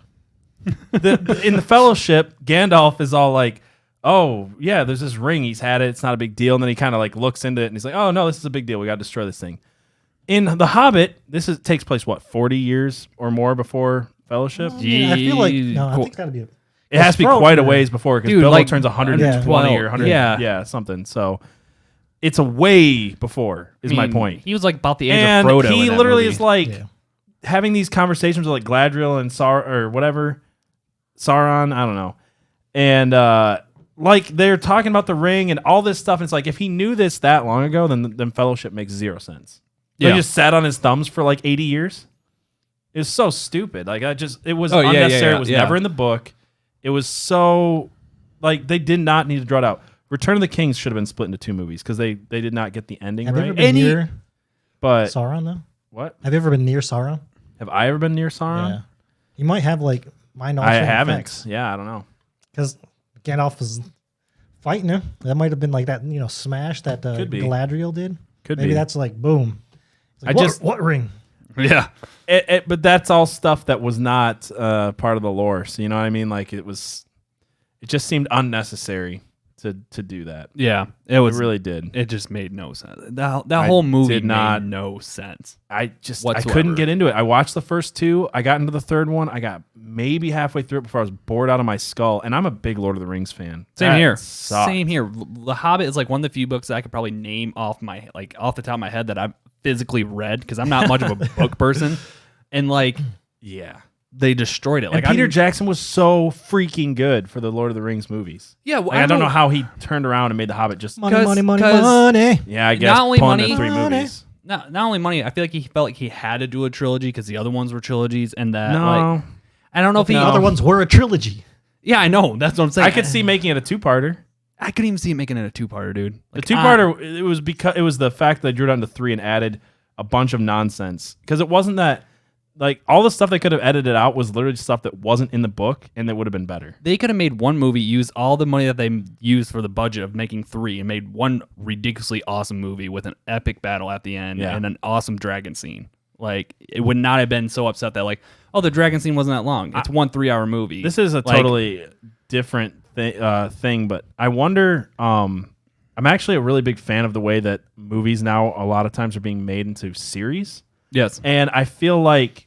in the Fellowship, Gandalf is all like, "Oh yeah, there's this ring. He's had it. It's not a big deal." And then he kind of like looks into it and he's like, "Oh no, this is a big deal. We got to destroy this thing." In The Hobbit, takes place what 40 years or more before Fellowship. Yeah, I feel like no, I think it's got to be. It has to be quite a ways before because Dude, Bilbo like, turns 120 or 100. yeah. Something. So it's a way before is my point. He was like about the age And of Frodo. he in that literally movie. is like Yeah. having these conversations with like Gladriel and or whatever, Sauron, I don't know. And like they're talking about the ring and all this stuff. And it's like if he knew this that long ago, then Fellowship makes zero sense. Yeah. He just sat on his thumbs for like 80 years. It was so stupid. Like it was Oh, yeah, unnecessary. yeah, It was yeah. never in the book. It was so like they did not need to draw it out. Return of the Kings should have been split into 2 movies because they did not get the ending Have you ever right. been near But Sauron though? what? Have you ever been near Sauron? Have I ever been near Sauron? Yeah. You might have like mind I altering haven't. effects Yeah, I don't know. because Gandalf was fighting him. That might have been like that, smash that Could be. Galadriel did. Could Maybe be. that's like boom. It's like, I just- what ring? Yeah. But that's all stuff that was not part of the lore. So you know what I mean? Like it just seemed unnecessary to do that. Yeah. It It was really did. It just made no sense. That whole movie did not- made no sense. I whatsoever. couldn't get into it. I watched the first 2. I got into the third one. I got maybe halfway through it before I was bored out of my skull. And I'm a big Lord of the Rings fan. Same That here. sucked. Same here. The Hobbit is like one of the few books that I could probably name off the top of my head that I've physically read because I'm not much of a book person. And like Yeah. they destroyed it. And Like Peter Jackson was so freaking good for the Lord of the Rings movies. Yeah, well, Like, I don't know how he turned around and made The Hobbit just. Money, 'Cause- money, money, 'cause- money. Yeah, I guess Not only pulling money- the 3 movies. Not only money. I feel like he felt like he had to do a trilogy because the other ones were trilogies, and that No. like I don't know if he. The other ones were a trilogy. Yeah, I know. That's what I'm saying. I could see making it a 2-parter. I couldn't even see him making it a 2-parter, dude. The Like, 2-parter, it was the fact that they drew it down to 3 and added a bunch of nonsense because it wasn't that like all the stuff they could have edited out was literally stuff that wasn't in the book and that would have been better. They could have made one movie, use all the money that they used for the budget of making 3, and made one ridiculously awesome movie with an epic battle at the end Yeah. and an awesome dragon scene. Like it would not have been so upset that like, oh, the dragon scene wasn't that long. It's one 3-hour movie. This is a Like, totally different thing, but I wonder. I'm actually a really big fan of the way that movies now a lot of times are being made into series. yes. And I feel like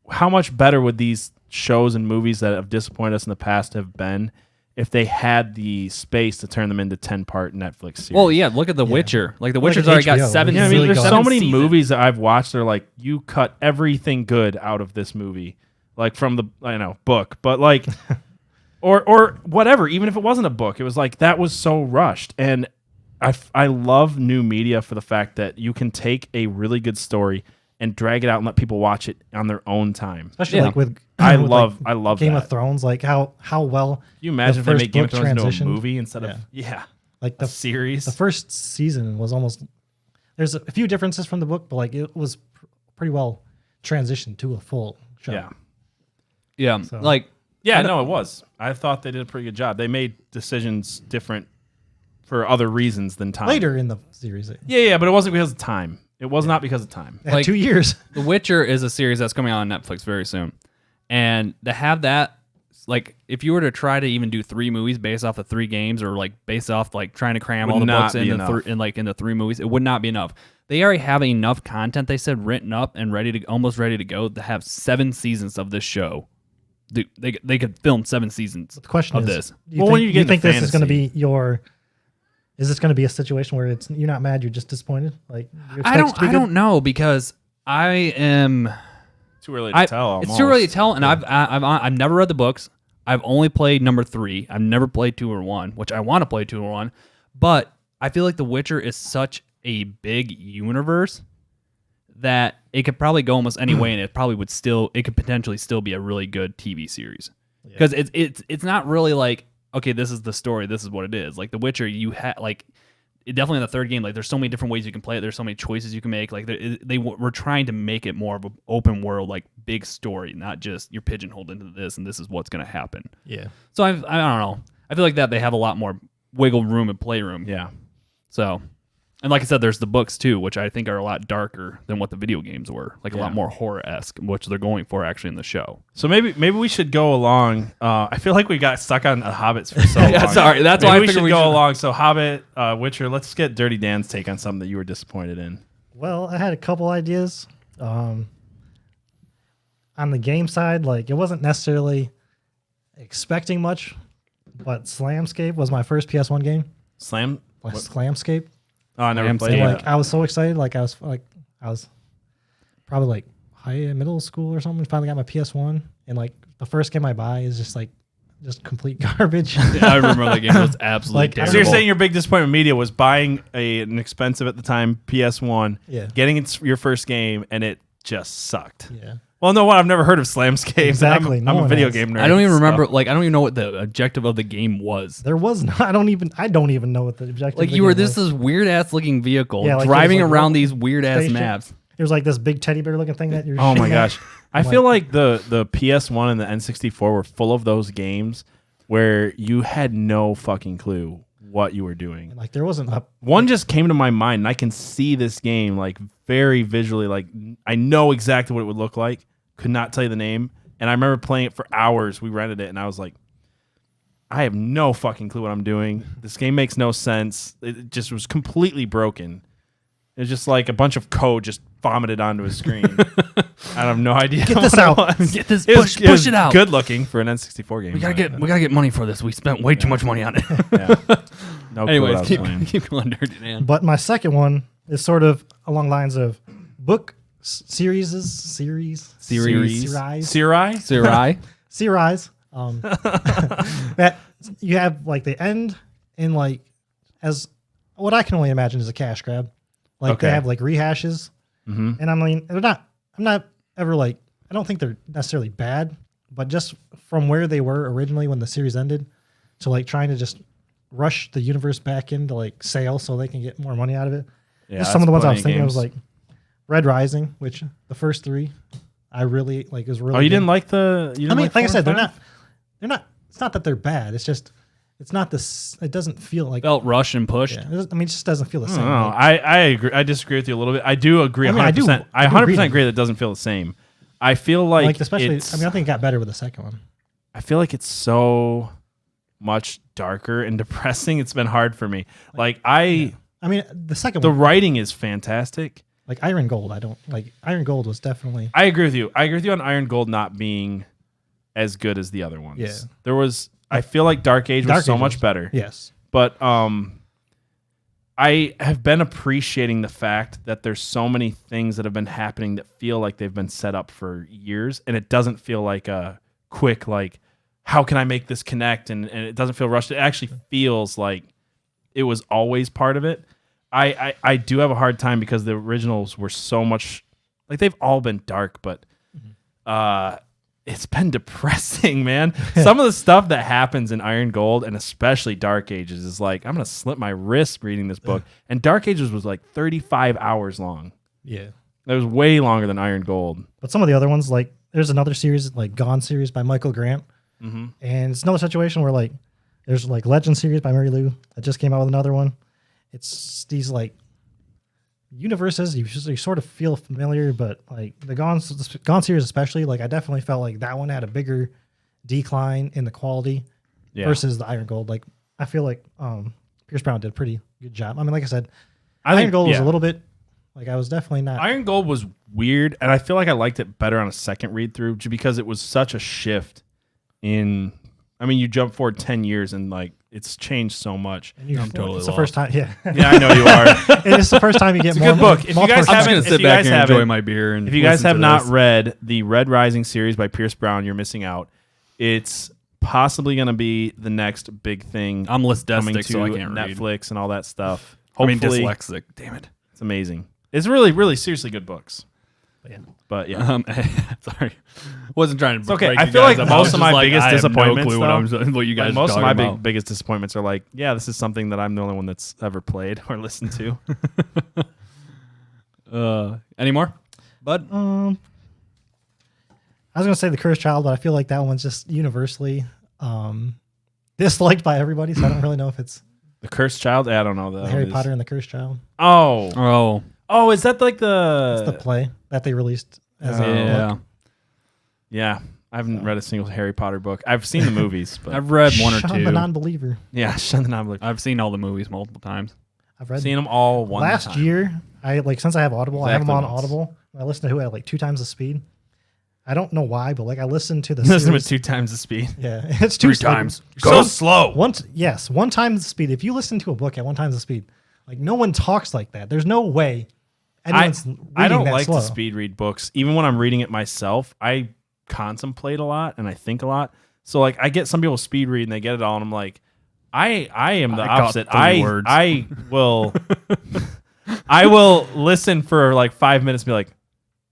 how much better would these shows and movies that have disappointed us in the past have been if they had the space to turn them into 10-part Netflix series? Well, yeah. Look at The Witcher. Like The Look at Witcher's already got HBO. 7. Yeah, I mean, really there's gone. so 7 many seasons. movies that I've watched. They're like, you cut everything good out of this movie, like from the book, but like, or whatever. Even if it wasn't a book, it was like that was so rushed. And I love new media for the fact that you can take a really good story and drag it out and let people watch it on their own time. Especially Yeah. like with I with, love Game that. of Thrones, like how well Can you imagine if they first made Game of book Thrones into a transitioned. movie instead of like a the series? the first season was almost. There's a few differences from the book, but like it was pretty well transitioned to a full show. Yeah. Yeah. So- Like Yeah, no, it was. I thought they did a pretty good job. They made decisions different for other reasons than time. Later in the series, Yeah, but it wasn't because of time. It was not because of time. at Like- 2 years. The Witcher is a series that's coming out on Netflix very soon. And to have that, like, if you were to try to even do 3 movies based off the 3 games, or like based off like trying to cram Would all the not books be into enough. into 3 movies, it would not be enough. They already have enough content. They said written up and almost ready to go to have 7 seasons of this show. They could film 7 seasons The question of is, this. do you Well, think, when you do get you think into this is going to fantasy- be your? Is this going to be a situation where you're not mad, you're just disappointed? Like you I expect it to be don't good? know because I am. Too early to tell. It's too early to tell, and I've never read the books. I've only played number 3. I've never played 2 or 1, which I want to play 2 or 1. But I feel like The Witcher is such a big universe that it could probably go almost any way, and it could potentially still be a really good TV series because it's not really like okay, this is the story, this is what it is. Like The Witcher, you had like definitely in the third game, like there's so many different ways you can play it. There's so many choices you can make. Like they were trying to make it more of an open world, like big story, not just you're pigeonholed into this and this is what's going to happen. Yeah. So I don't know. I feel like that they have a lot more wiggle room and playroom. Yeah. So, and like I said, there's the books too, which I think are a lot darker than what the video games were. Like a lot more horror-esque, which they're going for actually in the show. So maybe we should go along. I feel like we got stuck on the Hobbits for so long. Yeah, sorry, that's maybe why I we figured should go along. So Hobbit, Witcher. Let's get Dirty Dan's take on something that you were disappointed in. Well, I had a couple ideas. On the game side, like it wasn't necessarily expecting much, but Slamscape was my first PS1 game. Slamscape. Oh, I never played And, it. like I was so excited, I was probably like middle school or something. Finally got my PS1, and like the first game I buy is just complete garbage. I remember that game was absolutely Like, terrible. So you're saying your big disappointment in media was buying an expensive at the time PS1, Yeah. getting your first game, and it just sucked. Yeah. Well, no, what? I've never heard of Slamscape. Exactly. I'm No a one video has. game nerd. I don't even so- remember. Like I don't even know what the objective of the game was. There was no, I don't even know what the objective. Like of the you were game was. this weird ass looking vehicle Yeah, like, driving it was, like, around a these weird ass spaceship. maps. There's like this big teddy bear looking thing that you're. Oh my shooting at. gosh. I feel like the PS1 and the N64 were full of those games where you had no fucking clue what you were doing. And, like there wasn't a One just came to my mind, and I can see this game like very visually. Like I know exactly what it would look like. Could not tell you the name, and I remember playing it for hours. We rented it, and I was like, I have no fucking clue what I'm doing. This game makes no sense. It just was completely broken. It was just like a bunch of code just vomited onto a screen. I have no idea. Get this what out. it was. Get this It was push it out. Good looking for an N64 game. We gotta get money for this. We spent way too much money on it. Yeah. No clue what I Anyways, was keep playing. going, Dirty Dan. But my second one is sort of along lines of book series. Series. Sirai. That you have like the end in like as what I can only imagine is a cash grab. Like Okay. they have like rehashes, and I mean they're not. I'm not ever like I don't think they're necessarily bad, but just from where they were originally when the series ended, to like trying to just rush the universe back into like sale so they can get more money out of it. Yeah, Just some of the ones I was plenty thinking of was like Red Rising, which the first three I really like is really. Oh, you good. didn't like the? You didn't I mean, like like I 4 said, and they're 5? not. It's not that they're bad. It's just it's not this. It doesn't feel like. Felt rushed and pushed. Yeah, I mean, it just doesn't feel the same. No, Like, I agree. I disagree with you a little bit. I do agree. I mean, I do- 100%. I I do 100% read it. agree that it doesn't feel the same. I feel like especially. it's, I mean, I think it got better with the second one. I feel like it's so much darker and depressing. It's been hard for me. Like I mean, the second the one, writing is fantastic. like Iron Gold. I don't like Iron Gold was definitely. I agree with you. I agree with you on Iron Gold not being as good as the other ones. Yeah. There was. I feel like Dark Age was Dark so Age much was- better. Yes. But I have been appreciating the fact that there's so many things that have been happening that feel like they've been set up for years, and it doesn't feel like a quick like, how can I make this connect? And it doesn't feel rushed. It actually feels like it was always part of it. I do have a hard time because the originals were so much like they've all been dark, but it's been depressing, man. Some of the stuff that happens in Iron Gold and especially Dark Ages is like, I'm going to slip my wrist reading this book. And Dark Ages was like 35 hours long. Yeah. It was way longer than Iron Gold. But some of the other ones, like there's another series, like Gone series by Michael Grant, and it's another situation where like there's like Legend series by Mary Lou that just came out with another one. It's these like universes you sort of feel familiar, but like the Gone series especially, like I definitely felt like that one had a bigger decline in the quality versus the Iron Gold. Like I feel like Pierce Brown did a pretty good job. I mean, like I said, Iron Gold was a little bit like I was definitely not. Iron Gold was weird, and I feel like I liked it better on a second read through just because it was such a shift in. I mean, you jump forward 10 years and like it's changed so much. And I'm totally it's the lost. first time, yeah. Yeah, I know you are. And it's the first time you get It's a more. good book. If you guys I'm just haven't- gonna if sit you back guys here and enjoy haven't- my beer. And If you guys listen have to not this. read the Red Rising series by Pierce Brown, you're missing out. It's possibly going to be the next big thing. I'm less coming dyslexic, to so I can't read. Netflix and all that stuff. I mean, Hopefully, dyslexic. Damn it. it's amazing. It's really, really seriously good books. But yeah. Sorry, wasn't trying to. It's okay. break I you feel guys like up. I was most of just my biggest I have no disappointments, clue what you guys most are of my talking about. biggest disappointments are like, yeah, this is something that I'm the only one that's ever played or listened to. Any more? Bud? I was gonna say The Cursed Child, but I feel like that one's just universally disliked by everybody, so I don't really know if it's The Cursed Child? I don't know. Harry Potter and the Cursed Child. Oh, is that like It's the play that they released as a book. Yeah. I haven't read a single Harry Potter book. I've seen the movies, but I've read one or Sean two. the Non-Believer. yeah, Shun the Non-Believer. I've seen all the movies multiple times. I've read Seen them all one last time. year. Since I have Audible, I have them on Exactly once. Audible. I listen to it at like 2 times the speed. I don't know why, but like I listen to the Listen with series. 2 times the speed. Yeah, it's 2 times. So slow. 1 time the speed. If you listen to a book at 1 time the speed, like no one talks like that. There's no way anyone's reading I don't that like slow. to speed read books. Even when I'm reading it myself, I contemplate a lot and I think a lot. So like I get some people speed read and they get it all, and I'm like, I am the I got opposite. 3 words. I will I will listen for like 5 minutes and be like,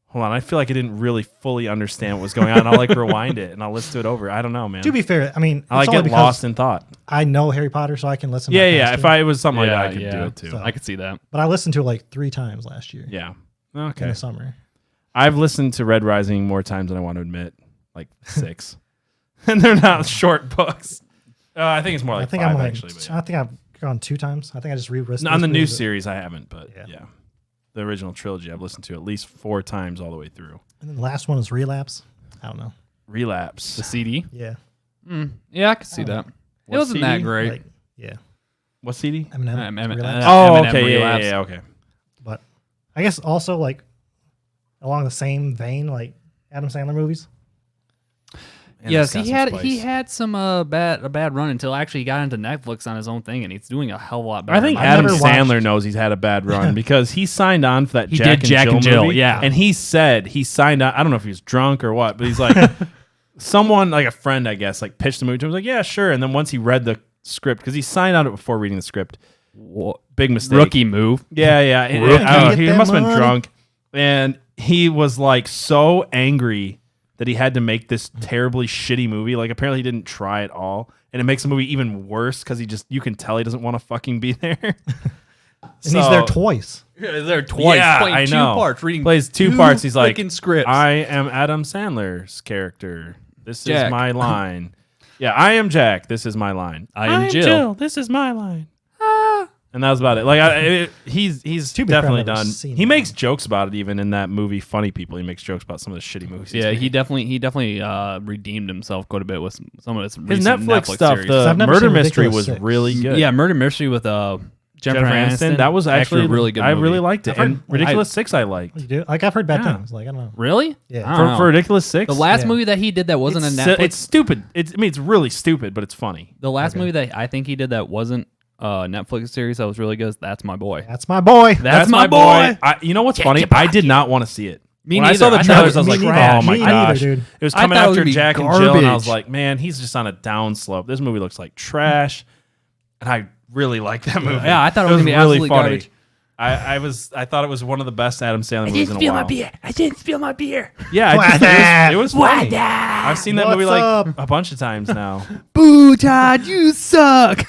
hold on, I feel like I didn't really fully understand what was going on. And I'll like rewind it and I'll listen to it over. I don't know, man. To be fair, I mean, I like it's only get because lost in thought. I know Harry Potter, so I can listen. Yeah, that yeah. fast If too. it was something like that, I could do it too. So- I could see that. But I listened to it like 3 times last year Yeah. in Okay. the summer. I've listened to Red Rising more times than I want to admit, like 6, and they're not short books. I think it's more like I think 5 I'm like, actually. But yeah. I think I've gone 2 times. I think I just re-listened On the new it. series, I haven't, but Yeah. yeah, the original trilogy I've listened to at least 4 times all the way through. And then the last one is Relapse. I don't know. Relapse. The CD? Yeah. Yeah, I could see that. It What wasn't that CD? great. Like, yeah. What CD? Eminem. Relapse. Oh, Eminem okay, Relapse. yeah, okay. But I guess also like along the same vein, like Adam Sandler movies. And Yes, it's got he some had spice. he had some a bad run until actually he got into Netflix on his own thing, and he's doing a hell of a lot better. I think I've Adam never Sandler watched- knows he's had a bad run because he signed on for that He Jack did Jack and and Jill Jill, movie, yeah. and he said he signed on. I don't know if he was drunk or what, but he's like, someone like a friend, I guess, like pitched the movie to him. He was like, yeah, sure. And then once he read the script, because he signed on it before reading the script, big mistake. rookie move. Yeah, yeah. And- Rookie. I don't know, Get he that must have been money. drunk, and he was like so angry that he had to make this terribly shitty movie. Like apparently he didn't try at all, and it makes the movie even worse because you can tell he doesn't want to fucking be there. And he's there twice. Yeah, there twice. Yeah, playing I two know. parts, reading Plays two parts. He's like, freaking scripts. I am Adam Sandler's character. This Jack. is my line. Yeah, I am Jack. This is my line. I am Jill. This is my line. And that was about it. Like he's To be fair, I've definitely never done. seen He that makes one. jokes about it even in that movie. Funny People. He makes jokes about some of the shitty movies. he's Yeah, made. he definitely redeemed himself quite a bit with some of his His recent Netflix stuff. series. The I've never Murder seen Mystery Ridiculous was 6. really good. Yeah, Murder Mystery with Jennifer Aniston. That was actually a really good. I movie. really liked it. I've heard- And Ridiculous 6 I liked. You do? Like I've heard bad Yeah. things. Like I don't know. Really? Yeah. I don't know. For Ridiculous 6? the last Yeah. movie that he did that wasn't a Netflix. It's stupid. It's really stupid, but it's funny. The last movie that I think he did that wasn't a Netflix series that was really good is That's My Boy. That's my boy. That's my boy. You know what's funny? I did not want to see it. Me when I neither. saw the I thought trailers, it I was was like, trash. oh my Me neither, gosh. dude. It was I coming thought it was after gonna be Jack and Jill, and I was garbage. like, man, he's just on a down slope. This movie looks like trash. And I really liked that movie. Yeah, I thought it was gonna be really absolutely funny. garbage. I thought it was one of the best Adam Sandler movies in a while. I didn't spill my beer. Yeah, it was funny. What? I've seen that What's movie like up? a bunch of times now. Boo, Todd, you suck.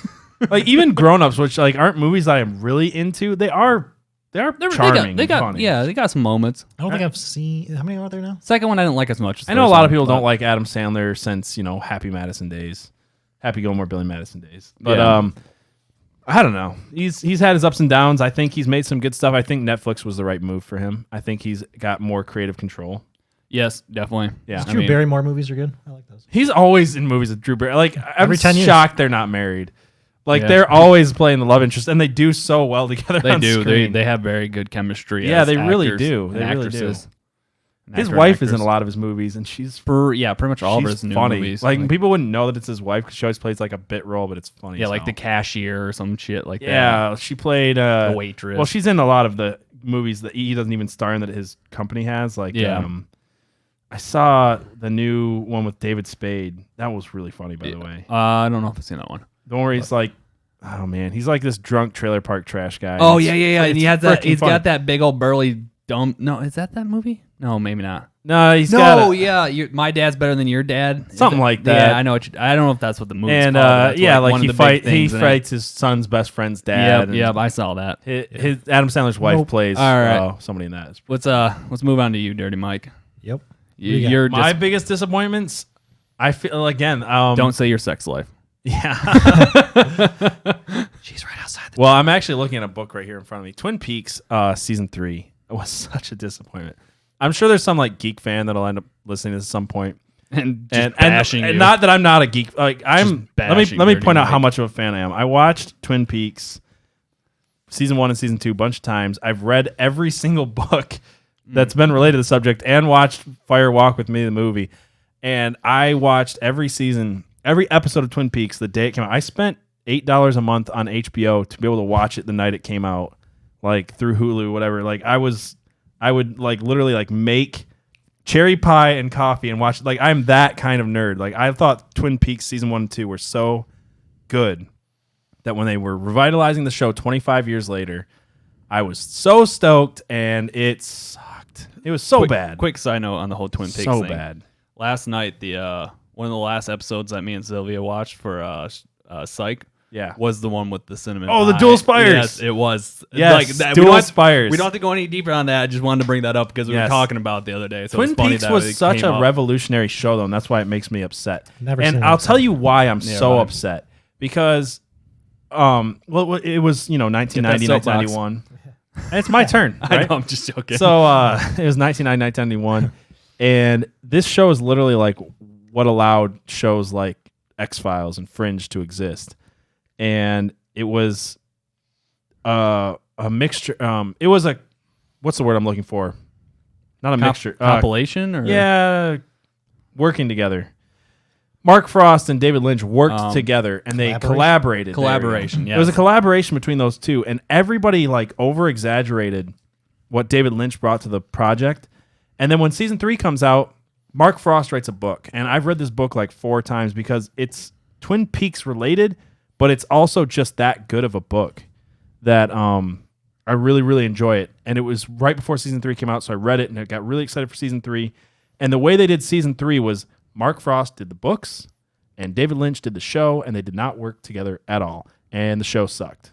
Like even Grown Ups, which like aren't movies that I'm really into, they are charming. They got funny. yeah, they got some moments. I don't think I've seen. How many are there now? Second one I didn't like as much. As the I know a first lot one, of people but- don't like Adam Sandler since Happy Madison days, Happy Gilmore, Billy Madison days. But Yeah. I don't know. He's had his ups and downs. I think he's made some good stuff. I think Netflix was the right move for him. I think he's got more creative control. Yes, definitely. Yeah. Drew Barrymore movies are good. I like those. He's always in movies with Drew Barrymore. Like I'm Every 10 years. shocked they're not married. Like Yeah. they're always playing the love interest, and they do so well together. They on do. Screen. They have very good chemistry. Yeah, as they really actors do. and They really do. actresses. An His actor and wife is in actress. a lot of his movies, and she's pretty much all of she's his new funny. movies. Like people wouldn't know that it's his wife because she always plays like a bit role, but it's funny. yeah, as like the hell. cashier or some shit like that. Yeah, she played The waitress. Well, she's in a lot of the movies that he doesn't even star in that his company has. Like, Yeah. I saw the new one with David Spade. That was really funny, by the way. I don't know if I've seen that one. The one where he's like, oh man, he's like this drunk trailer park trash guy. Oh It's- yeah. it's And he has that. freaking He's funny. got that big old burly dumb. No, is that movie? No, maybe not. No, he's No, got yeah, my dad's better than your dad. Something like that. Yeah, I know. I don't know if that's what the movie's and called. But that's yeah, one like of he the big he things in it. fights his son's best friend's dad. and Yep, I saw that. His Adam Sandler's wife Nope. plays All right. somebody in that. Let's move on to you, Dirty Mike. Yep. You're My just biggest disappointments. I feel again. don't say your sex life. Yeah. She's right outside. Well, I'm actually looking at a book right here in front of me. Twin Peaks season 3 was such a disappointment. I'm sure there's some like geek fan that'll end up listening at some point. And And you. not that I'm not a geek. Like I'm. Let me bashing let me Dirty point out how Mike. much of a fan I am. I watched Twin Peaks season 1 and season 2 a bunch of times. I've read every single book that's been related to the subject and watched Fire Walk with Me, the movie. And I watched every season, every episode of Twin Peaks the day it came out. I spent $8 a month on HBO to be able to watch it the night it came out, like through Hulu, whatever. Like I would like literally like make cherry pie and coffee and watch. Like I'm that kind of nerd. Like I thought Twin Peaks season 1 and 2 were so good that when they were revitalizing the show 25 years later, I was so stoked, and it sucked. It was so bad. Quick side note on the whole Twin Peaks so thing. bad. Last night, the one of the last episodes that me and Sylvia watched for Psych Yeah. was the one with the cinnamon. Oh, the pie. dual spires. Yes, it was. Yes, we dual don't- spires. We don't have to go any deeper on that. I just wanted to bring that up because we were Yes. talking about it the other day. So Twin it's funny Peaks that was it such came a up. revolutionary show, though, and that's why it makes me upset. Never and seen I'll it, tell so- you why I'm so right. upset. Because, well, it was 1990, Get that soapbox. 1991. And it's my turn. I Right? know, I'm just joking. So it was 1990, 1991, and this show is literally like what allowed shows like X-Files and Fringe to exist. And it was a mixture. It was a, what's the word I'm looking for? Not a mixture. Compilation? Or? Yeah, working together. Mark Frost and David Lynch worked together, and they collaborated. Collaboration, It was a yes. collaboration between those two, and everybody like over-exaggerated what David Lynch brought to the project. And then when season 3 comes out, Mark Frost writes a book, and I've read this book like 4 times because it's Twin Peaks related, but it's also just that good of a book that I really, really enjoy it. And it was right before season 3 came out, so I read it, and I got really excited for season 3. And the way they did season 3 was Mark Frost did the books, and David Lynch did the show, and they did not work together at all. And the show sucked.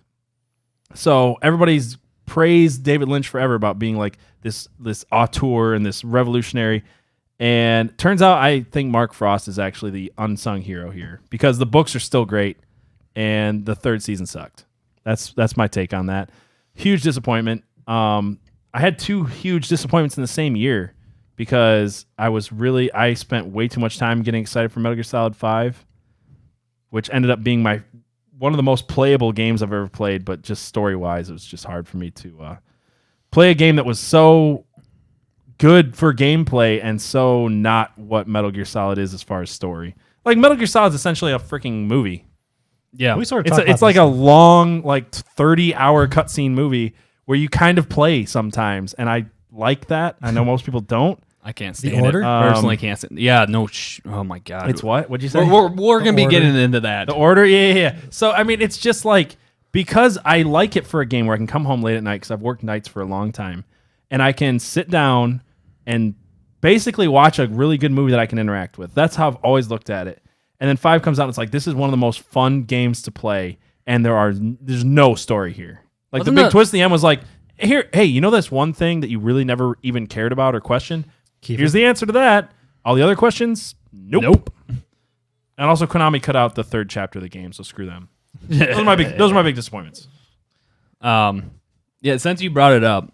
So everybody's praised David Lynch forever about being like this auteur and this revolutionary. And turns out I think Mark Frost is actually the unsung hero here because the books are still great, and the 3rd season sucked. That's my take on that. Huge disappointment. I had 2 huge disappointments in the same year because I spent way too much time getting excited for Metal Gear Solid 5, which ended up being one of the most playable games I've ever played, but just story-wise, it was just hard for me to play a game that was so good for gameplay and so not what Metal Gear Solid is as far as story. Like, Metal Gear Solid is essentially a freaking movie. Yeah. We sort of talked It's about like this. a long, like 30-hour cutscene movie where you kind of play sometimes, and I like that. I know most people don't. I can't The stand Order? it. Personally, can't stand. Yeah, no. Oh my god. It's what? What'd you say? We're gonna be Order. getting into that. The Order? Yeah. So, I mean, it's just like, because I like it for a game where I can come home late at night because I've worked nights for a long time, and I can sit down and basically watch a really good movie that I can interact with. That's how I've always looked at it. And then 5 comes out, and it's like, this is one of the most fun games to play, and there's no story here. Like, Wasn't the big that- twist at the end was like, hey, you know this one thing that you really never even cared about or questioned? Here's the answer to that. All the other questions, nope. And also, Konami cut out the 3rd chapter of the game, so screw them. Those are my big disappointments. Yeah, since you brought it up,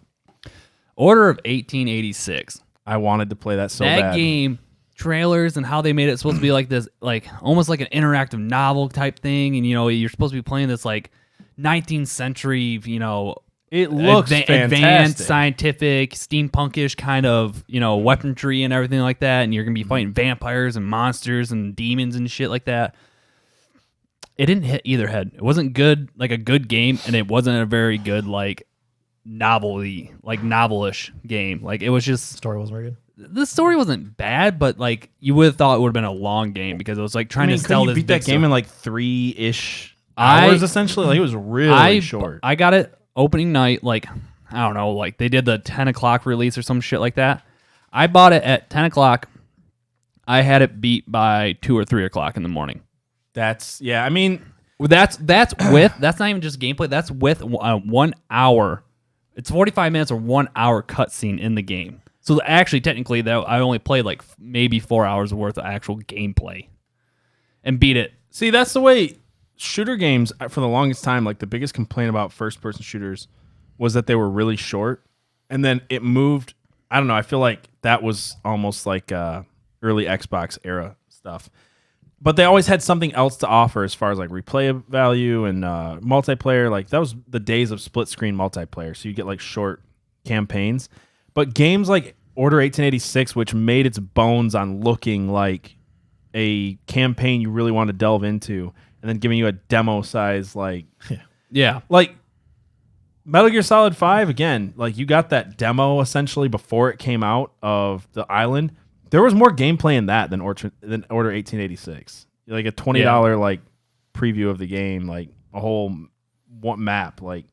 Order of 1886. I wanted to play that so that bad. game, trailers and how they made it supposed to be like this, like almost like an interactive novel type thing, and you're supposed to be playing this like 19th century, It looks advanced fantastic. scientific steampunkish kind of weaponry and everything like that, and you're gonna be fighting vampires and monsters and demons and shit like that. It didn't hit either head. It wasn't good, like a good game, and it wasn't a very good like novelish game. Like, it was just, story wasn't very good. the story wasn't bad, but like you would have thought it would have been a long game because it was like trying to couldn't tell you this beat big that game story. in like 3-ish hours essentially? Like, it was really short. I got it opening night, like, I don't know, like they did the 10 o'clock release or some shit like that. I bought it at 10 o'clock. I had it beat by 2 or 3 o'clock in the morning. That's I mean, that's with that's not even just gameplay. That's with 1 hour. It's 45 minutes or 1 hour cutscene in the game. So actually, technically, that I only played like maybe 4 hours worth of actual gameplay, and beat it. See, that's the way shooter games for the longest time. Like the biggest complaint about first-person shooters was that they were really short, and then it moved. I don't know. I feel like that was almost like early Xbox era stuff. But they always had something else to offer as far as like replay value and multiplayer. Like that was the days of split screen multiplayer. So you get like short campaigns. But games like Order 1886, which made its bones on looking like a campaign you really want to delve into, and then giving you a demo size like like Metal Gear Solid 5 again. Like you got that demo essentially before it came out of the island. There was more gameplay in that than Order 1886. Like a $20 like preview of the game, like a whole map. Like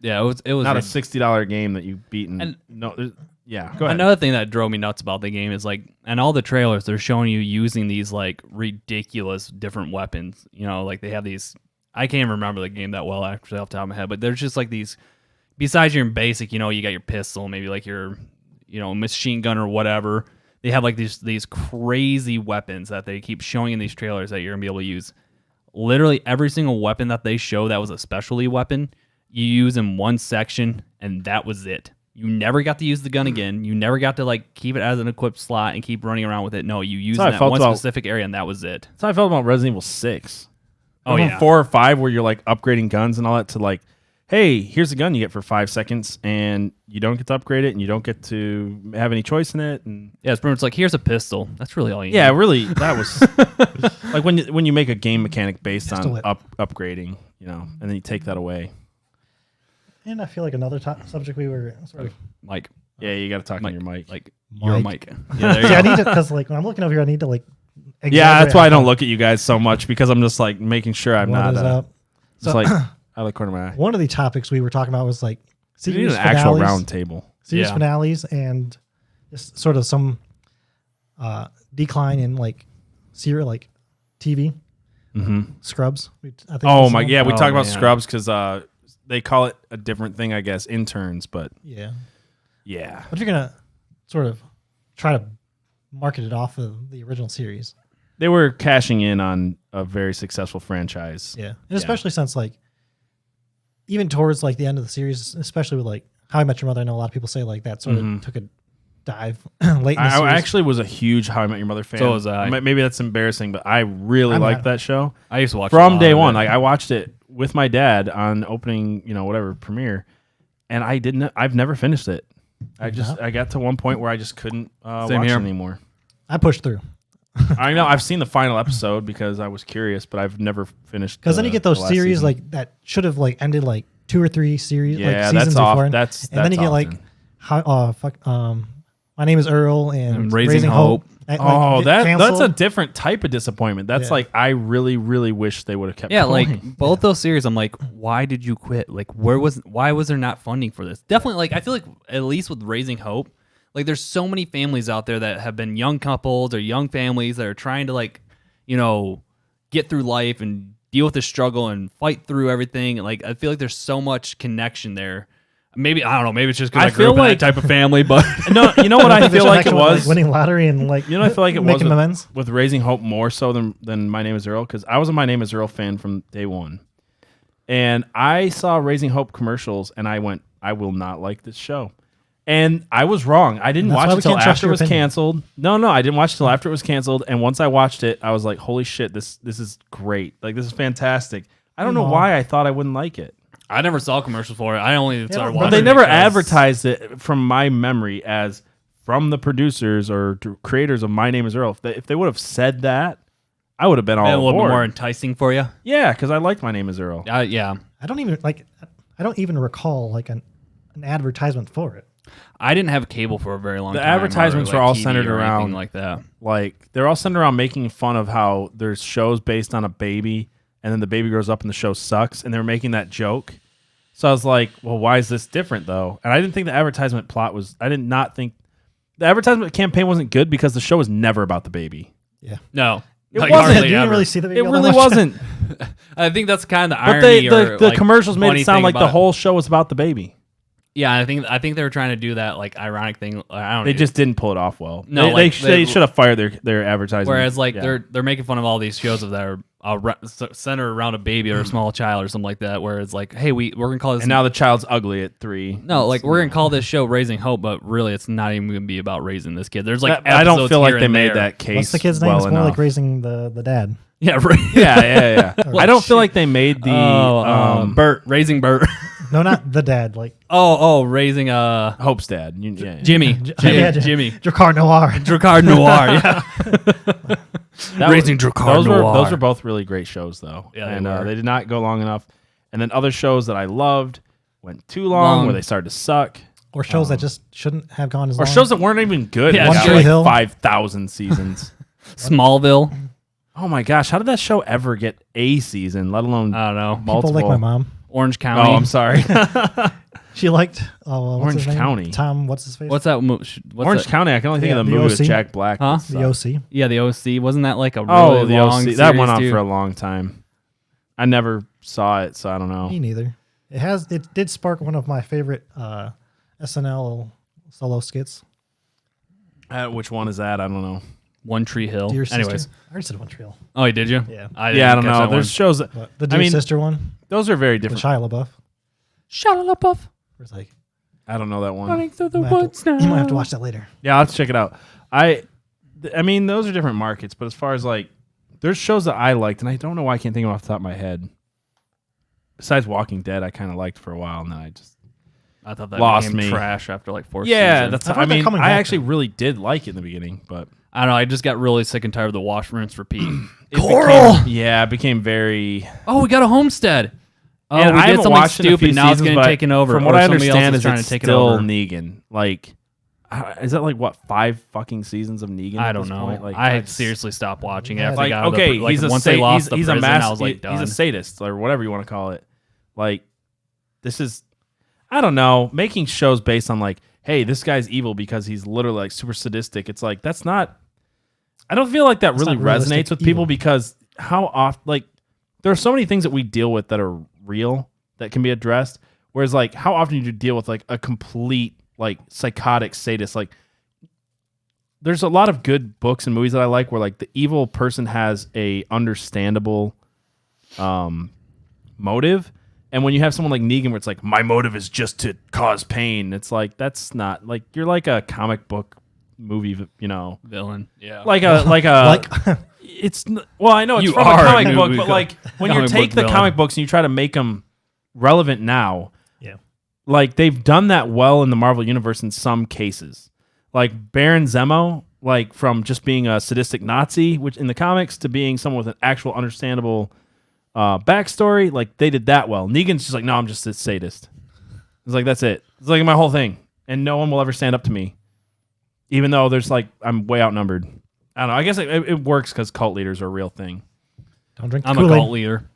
it was not a $60 game that you beat. Go ahead. Another thing that drove me nuts about the game is like, and all the trailers they're showing you using these like ridiculous different weapons. You know, like they have these. I can't remember the game that well actually off the top of my head, but there's just like these. Besides your basic, you know, you got your pistol, maybe like your, you know, machine gun or whatever. They have like these crazy weapons that they keep showing in these trailers that you're gonna be able to use. Literally every single weapon that they show that was a specialty weapon, you use in one section, and that was it. You never got to use the gun again. You never got to like keep it as an equipped slot and keep running around with it. No, you used it in that one specific area, and that was it. That's how I felt about Resident Evil 6. Oh yeah, 4 or 5 where you're like upgrading guns and all that to like, hey, here's a gun you get for 5 seconds, and you don't get to upgrade it, and you don't get to have any choice in it. And yeah, it's pretty much like, here's a pistol. That's really all you need. Yeah, really, that was like when you make a game mechanic based on upgrading, you know, and then you take that away. And I feel like another subject we were sort of Mike. Yeah, you got to talk on your mic. Like your mic. Yeah, there you go. I need to, because like when I'm looking over here, I need to like. Yeah, that's why I don't look at you guys so much, because I'm just like making sure I'm not. It's like out of the corner of my eye. One of the topics we were talking about was like series finales, actual round table, series finales, and just sort of some decline in like serial like TV. Scrubs. We talked about Scrubs because they call it a different thing, I guess, interns, but yeah. But if you're gonna sort of try to market it off of the original series, they were cashing in on a very successful franchise. Yeah, and especially since like even towards like the end of the series, especially with like How I Met Your Mother, I know a lot of people say like that sort of took a dive late in the series. I actually was a huge How I Met Your Mother fan. So was I. Maybe that's embarrassing, but I really liked that show. I used to watch from day one. Like I watched it with my dad on opening, whatever premiere, and I've never finished it. I got to one point where I just couldn't watch it anymore. I pushed through. I know I've seen the final episode because I was curious, but I've never finished. Because then you get those series like that should have like ended like 2 or 3 series like seasons before, and then you get like My Name is Earl and Raising Hope. That's a different type of disappointment. That's like I really, really wish they would have kept going. Like both those series, I'm like, why did you quit? Like why was there not funding for this? Definitely, like I feel like at least with Raising Hope, like there's so many families out there that have been young couples or young families that are trying to like, get through life and deal with the struggle and fight through everything. And like I feel like there's so much connection there. Maybe I don't know. Maybe it's just because I grew up in that type of family. But no, you know what I feel like it was winning lottery and like I feel like it was amends with Raising Hope more so than My Name is Earl, because I was a My Name is Earl fan from day one, and I saw Raising Hope commercials and I went, I will not like this show, and I was wrong. I didn't watch it until after it was canceled. No, I didn't watch it until after it was canceled, and once I watched it, I was like, holy shit, this is great. Like this is fantastic. I don't know why I thought I wouldn't like it. I never saw commercials for it. I only started watching. But they never advertised it, from my memory, as from the producers or creators of My Name is Earl. If they would have said that, I would have been all a little aboard. bit more enticing for you. Yeah, because I liked My Name is Earl. Yeah. I don't even recall like an advertisement for it. I didn't have cable for a very long time. The advertisements were all centered around like that. Like they're all centered around making fun of how there's shows based on a baby, and then the baby grows up and the show sucks, and they're making that joke. So I was like, well, why is this different, though? And I didn't think the advertisement plot was... I did not think the advertisement campaign wasn't good because the show was never about the baby. Yeah. No. It Like, wasn't. hardly You didn't ever. really see the It video that really much. wasn't. I think that's kind of the But irony. the or, commercials made funny it sound thing like the about it. whole show was about the baby. Yeah, I think they were trying to do that like ironic thing. I don't know. They just didn't pull it off well. No, they they should have fired their advertising. Whereas like Yeah. they're making fun of all these shows that are centered around a baby or a small child or something like that. Where it's like, hey, we're gonna call this. and now the child's ugly at 3. no, like we're gonna call this show Raising Hope, but really it's not even gonna be about raising this kid. There's like I don't episodes feel like here they and made there. that case. What's the kid's name? well It's more enough. like raising the dad. Yeah, right. Yeah. I don't feel like they made the Bert, Raising Bert. No, not the dad. Like Raising Hope's dad. Jimmy, Jimmy. Dracar Noir. Dracar Noir. Yeah. Raising Dracar Noir. Those were both really great shows, though. Yeah, they and were. they did not go long enough. And then other shows that I loved went too long, where they started to suck. Or shows that just shouldn't have gone as Or long. shows that weren't even good. Yeah, Yeah, got One Tree like Hill. 5,000 seasons. Smallville. Oh my gosh, how did that show ever get a season, let alone I don't know. multiple? People like my mom. Orange County. Oh, I'm sorry. She liked what's Orange his name? County. Tom, what's his face? What's that? Orange County. I can only think Yeah, of the the movie with OC. Jack Black. Huh? that The sucked. OC. Yeah, the OC. Wasn't that like a really Oh, the long OC. That went series, on too? for a long time. I never saw it, so I don't know. Me neither. It did spark one of my favorite SNL solo skits. Which one is that? I don't know. One Tree Hill. Dear Sister. Anyways. I already said One Tree Hill. Oh, did you? Yeah. I Yeah, I don't didn't catch know. that There's one. shows that But the Dear mean- Sister one those are very with different. Shia LaBeouf. Shut up, Buff. Where it's like, I don't know that one. Running through the you might have woods to- now. you might have to watch that later. Yeah, I'll have to check it out. I mean, those are different markets, but as far as like, there's shows that I liked, and I don't know why I can't think of them off the top of my head. Besides Walking Dead, I kind of liked for a while, and then I just I thought that Lost became me. trash after like 4 yeah, seasons. that's. I thought I they're mean, coming I back, actually really did like it in the beginning, but I don't know. I just got really sick and tired of the wash, rinse, repeat. it became very. Oh, we got a homestead. Oh, And we I did haven't something watched it in a few stupid. Now it's seasons, getting but taken over. From what or I somebody else understand, is is trying it's to take still it over. Negan. Like, is that like what 5 fucking seasons of Negan? I at don't this know. point? Like, I had it's- seriously stopped watching Yeah, after like they got out of okay, the, like, he's a once they lost he's the a prison, I was like, he's a done. sadist or whatever you want to call it. Like, this is, I don't know, making shows based on like, hey, this guy's evil because he's literally like super sadistic. It's like that's not. I don't feel like that It's really not realistic resonates with people evil. because how often like there are so many things that we deal with that are real that can be addressed. Whereas like how often do you deal with like a complete like psychotic sadist? Like there's a lot of good books and movies that I like where like the evil person has a understandable motive. And when you have someone like Negan where it's like, my motive is just to cause pain, it's like, that's not like, you're like a comic book movie, you know, Villain. Yeah. like it's, well, I know it's You from a are a comic book, movie but like when you comic take book the villain. comic books and you try to make them relevant now, Yeah. like they've done that well in the Marvel universe in some cases. Like Baron Zemo, like from just being a sadistic Nazi, which in the comics, to being someone with an actual understandable backstory, like they did that well. Negan's just like, no, I'm just a sadist. It's like that's it. It's like my whole thing, and no one will ever stand up to me, even though there's like I'm way outnumbered. I don't know. I guess it works because cult leaders are a real thing. Don't drink the I'm a Kool-Aid. cult leader.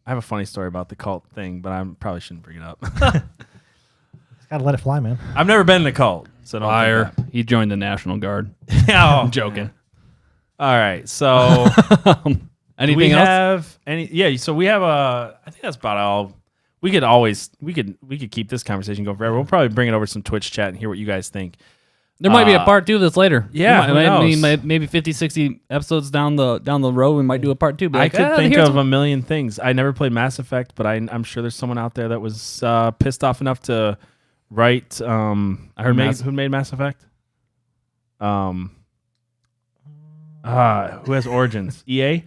I have a funny story about the cult thing, but I probably shouldn't bring it up. Gotta let it fly, man. I've never been in a cult, so don't think Liar. He joined the National Guard. that. I'm joking. All right, so. Anything we else? have any? Yeah, so we have a. I think that's about all. We could keep this conversation going forever. We'll probably bring it over to some Twitch chat and hear what you guys think. There might be a part 2 of this later. yeah, who knows? Maybe 50, 60 episodes down the road, we might do a part 2. But I could think of a million things. I never played Mass Effect, but I'm sure there's someone out there that was pissed off enough to write. I heard who made Mass Effect. Who has Origins? EA.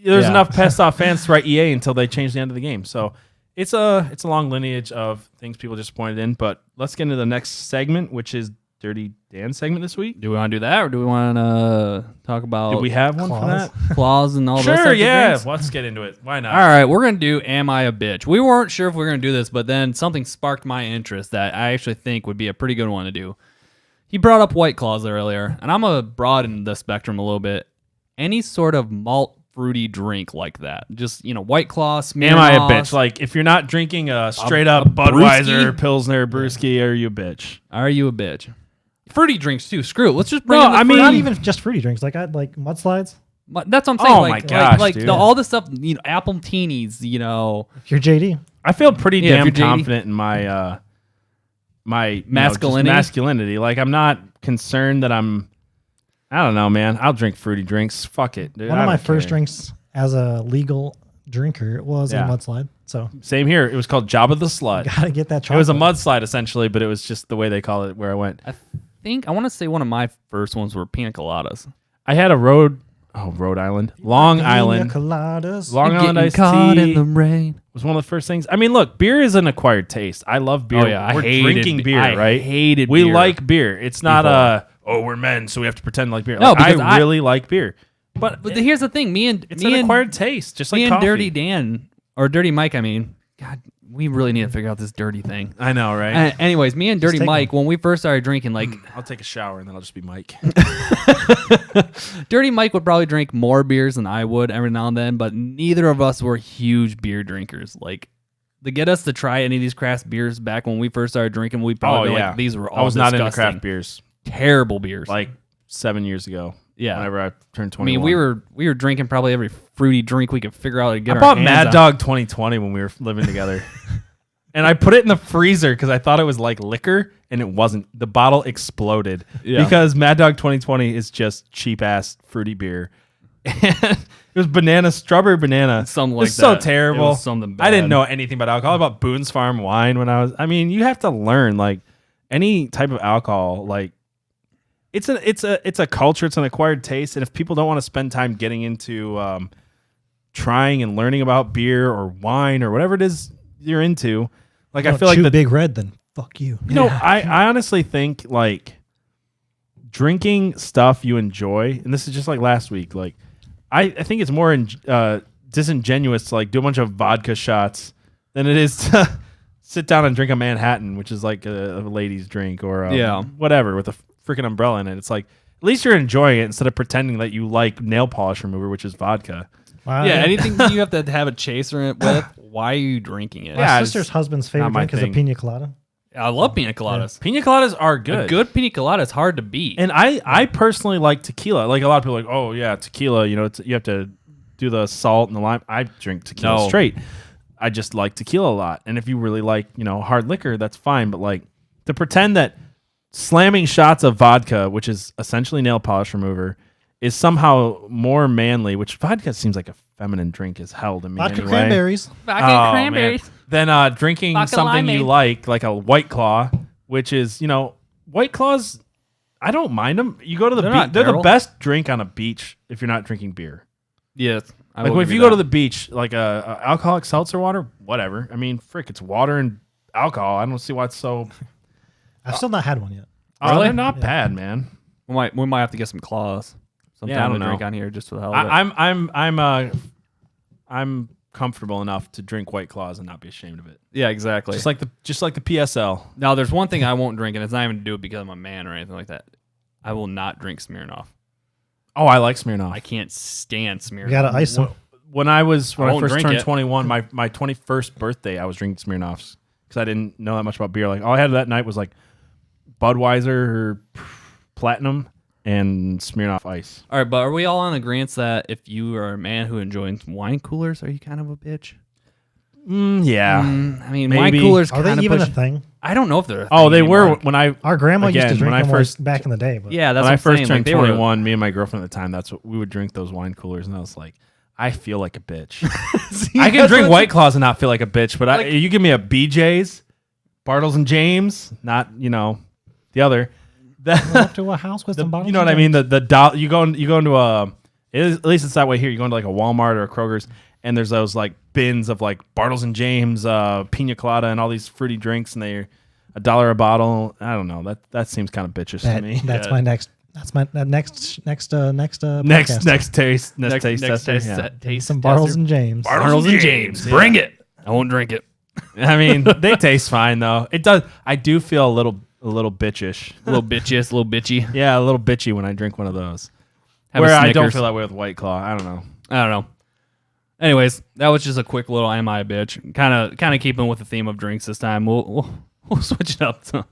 There's Yeah. enough pissed off fans to write EA until they change the end of the game. So it's a long lineage of things people disappointed in. But let's get into the next segment, which is Dirty Dan's segment this week. Do we want to do that, or do we want to talk about Do we have one Claws? for that? claws and all those Sure, types of yeah. things? Let's get into it. Why not? All right, we're going to do Am I a Bitch? We weren't sure if we were going to do this, but then something sparked my interest that I actually think would be a pretty good one to do. He brought up White Claws earlier, and I'm going to broaden the spectrum a little bit. Any sort of malt fruity drink like that. Just, White Claw, Smirnoff. Am I a bitch? Like, if you're not drinking a straight up a Budweiser, brewski? Pilsner, Brewski, are you a bitch? Are you a bitch? fruity drinks too. Screw it. Let's just bring. No, in the I mean- fruity- Not even just fruity drinks. Like I like mudslides. that's what I'm saying. Oh like, my gosh, like dude. all the stuff. Apple teenies. If you're JD, I feel pretty Yeah, if damn you're JD. confident in my just Masculinity? masculinity. Like I'm not concerned that I don't know, man. I'll drink fruity drinks. Fuck it, dude. one I of my don't first care. drinks as a legal drinker was Yeah. a mudslide. So Same here. It was called Jabba the Slut. gotta get that It chocolate. was a mudslide essentially, but it was just the way they call it where I went. I want to say one of my first ones were pina coladas. I had a Rhode Island, Long Island. Coladas. Long Island Getting iced caught tea in the rain. was one of the first things. I mean, look, beer is an acquired taste. I love beer. Oh yeah, We're drinking beer, I right? hated. We beer. like beer. It's not Before. we're men, so we have to pretend like beer. No, Like, because I really like beer. But here's the thing. it's an acquired taste, just like me and coffee. Dirty Dan or Dirty Mike. I mean, God, we really need to figure out this dirty thing. I know, right? Anyways, me and Dirty take Mike, when we first started drinking, like I'll take a shower and then I'll just be Mike. Dirty Mike would probably drink more beers than I would every now and then, but neither of us were huge beer drinkers. Like to get us to try any of these craft beers back when we first started drinking, we probably like these were all I was not into disgusting. craft beers Terrible beers. like 7 years ago. Yeah. Whenever I turned I 21. mean, we were drinking probably every fruity drink we could figure out to get I our bought hands Mad on. Dog 2020 when we were living together. And I put it in the freezer because I thought it was like liquor, and it wasn't. The bottle exploded because Mad Dog 2020 is just cheap ass fruity beer. And it was strawberry banana. Something It like was so that. terrible. It was something I didn't bad. know anything about alcohol. I bought Boone's Farm wine when I was. I mean, you have to learn like any type of alcohol. Like it's a culture. It's an acquired taste, and if people don't want to spend time getting into trying and learning about beer or wine or whatever it is you're into, like I feel like the Big Red, then fuck you. you know, I honestly think like drinking stuff you enjoy, and this is just like last week. Like, I think it's more disingenuous to like do a bunch of vodka shots than it is to sit down and drink a Manhattan, which is like a lady's drink or whatever with a freaking umbrella in it. It's like at least you're enjoying it instead of pretending that you like nail polish remover, which is vodka. Wow. Yeah, anything you have to have a chaser in it with, why are you drinking it? My Yeah, sister's it's husband's favorite not my drink is a thing. pina colada. I love pina coladas. Pina coladas are good. A good pina colada is hard to beat. And I personally like tequila. Like a lot of people are like, oh yeah, tequila. You know, you have to do the salt and the lime. I drink tequila No. straight. I just like tequila a lot. And if you really like, hard liquor, that's fine. But like to pretend that slamming shots of vodka, which is essentially nail polish remover, is somehow more manly. Which vodka seems like a feminine drink as hell to me. Vodka anyway. cranberries. Oh, man. Then drinking Vodka something you limeade. like a White Claw, which is, White Claws, I don't mind them. You go to the They're beach. not They're the terrible. best drink on a beach if you're not drinking beer. yes. Like if you go to the beach, like a alcoholic seltzer water, whatever. I mean, frick, it's water and alcohol. I don't see why it's so. I've still not had one yet. Oh, Really? they're not bad, man. we might have to get some claws sometime Yeah, I to don't drink know. on here just for the hell of it. I'm comfortable enough to drink White Claws and not be ashamed of it. Yeah, exactly. Just like the PSL. Now, there's one thing I won't drink, and it's not even to do it because I'm a man or anything like that. I will not drink Smirnoff. Oh, I like Smirnoff. I can't stand Smirnoff. You gotta ice them. When I won't first drink turned it. 21, my 21st birthday, I was drinking Smirnoffs because I didn't know that much about beer. Like all I had that night was like Budweiser Platinum and Smirnoff Ice. All right, but are we all on agreement that if you are a man who enjoys wine coolers, are you kind of a bitch? Yeah. I mean, Maybe. wine coolers Are kind they of even push. a thing? I don't know if they're. A Oh, thing they were anymore. when I Our grandma used to Again, drink when I them first- back in the day. But Yeah, that's when I what I'm first saying. turned Like, they were- 21. Me and my girlfriend at the time, that's what we would drink those wine coolers, and I was like, I feel like a bitch. I can that's drink what- White Claws and not feel like a bitch, but Like- you give me a BJ's, Bartles and James, not the other. up to a house with some bottles. You know what I mean? The you go into at least it's that way here. You go into like a Walmart or a Kroger's, and there's those like bins of like Bartles and James, pina colada, and all these fruity drinks, and they're $1 a bottle. I don't know. That seems kind of bitchish to me. That's Yeah. my next. That's my next. Next podcast. taste Next tester. taste, Yeah. taste Some tester. Bartles and James. Arnold and James. yeah. Bring it. I won't drink it. I mean, they taste fine though. It does. I do feel a little bitchish. A little bitchy, a little bitchy. Yeah, a little bitchy when I drink one of those. Have a Where I don't Snickers. feel that way with White Claw. I don't know. I don't know. Anyways, that was just a quick little "Am I a bitch?" Kind of keeping with the theme of drinks this time. We'll We'll switch it up to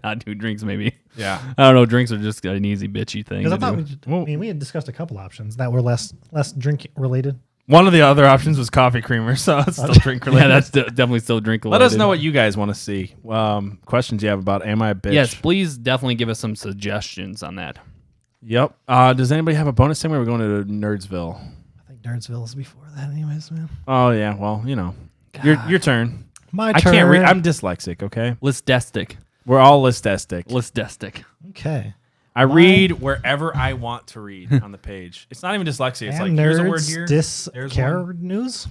not do drinks, maybe. Yeah. I don't know. Drinks are just an easy, bitchy thing. Because I to thought do. we had discussed a couple options that were less drink related. One of the other options was coffee creamer, so it's still drink related. Yeah, that's definitely still drink Let related. us know what you guys want to see. Questions you have about Am I a Bitch? Yes, please definitely give us some suggestions on that. Yep. Does anybody have a bonus segment? We're going to Nerdsville. I think Nerdsville is before that, anyways, man. Oh yeah. Well, your turn. My I turn. can't read. I'm dyslexic. Okay. Listastic. We're all listastic. Listastic. Okay. I read wherever I want to read on the page. It's not even dyslexia. It's like here's a word here. There's one. News.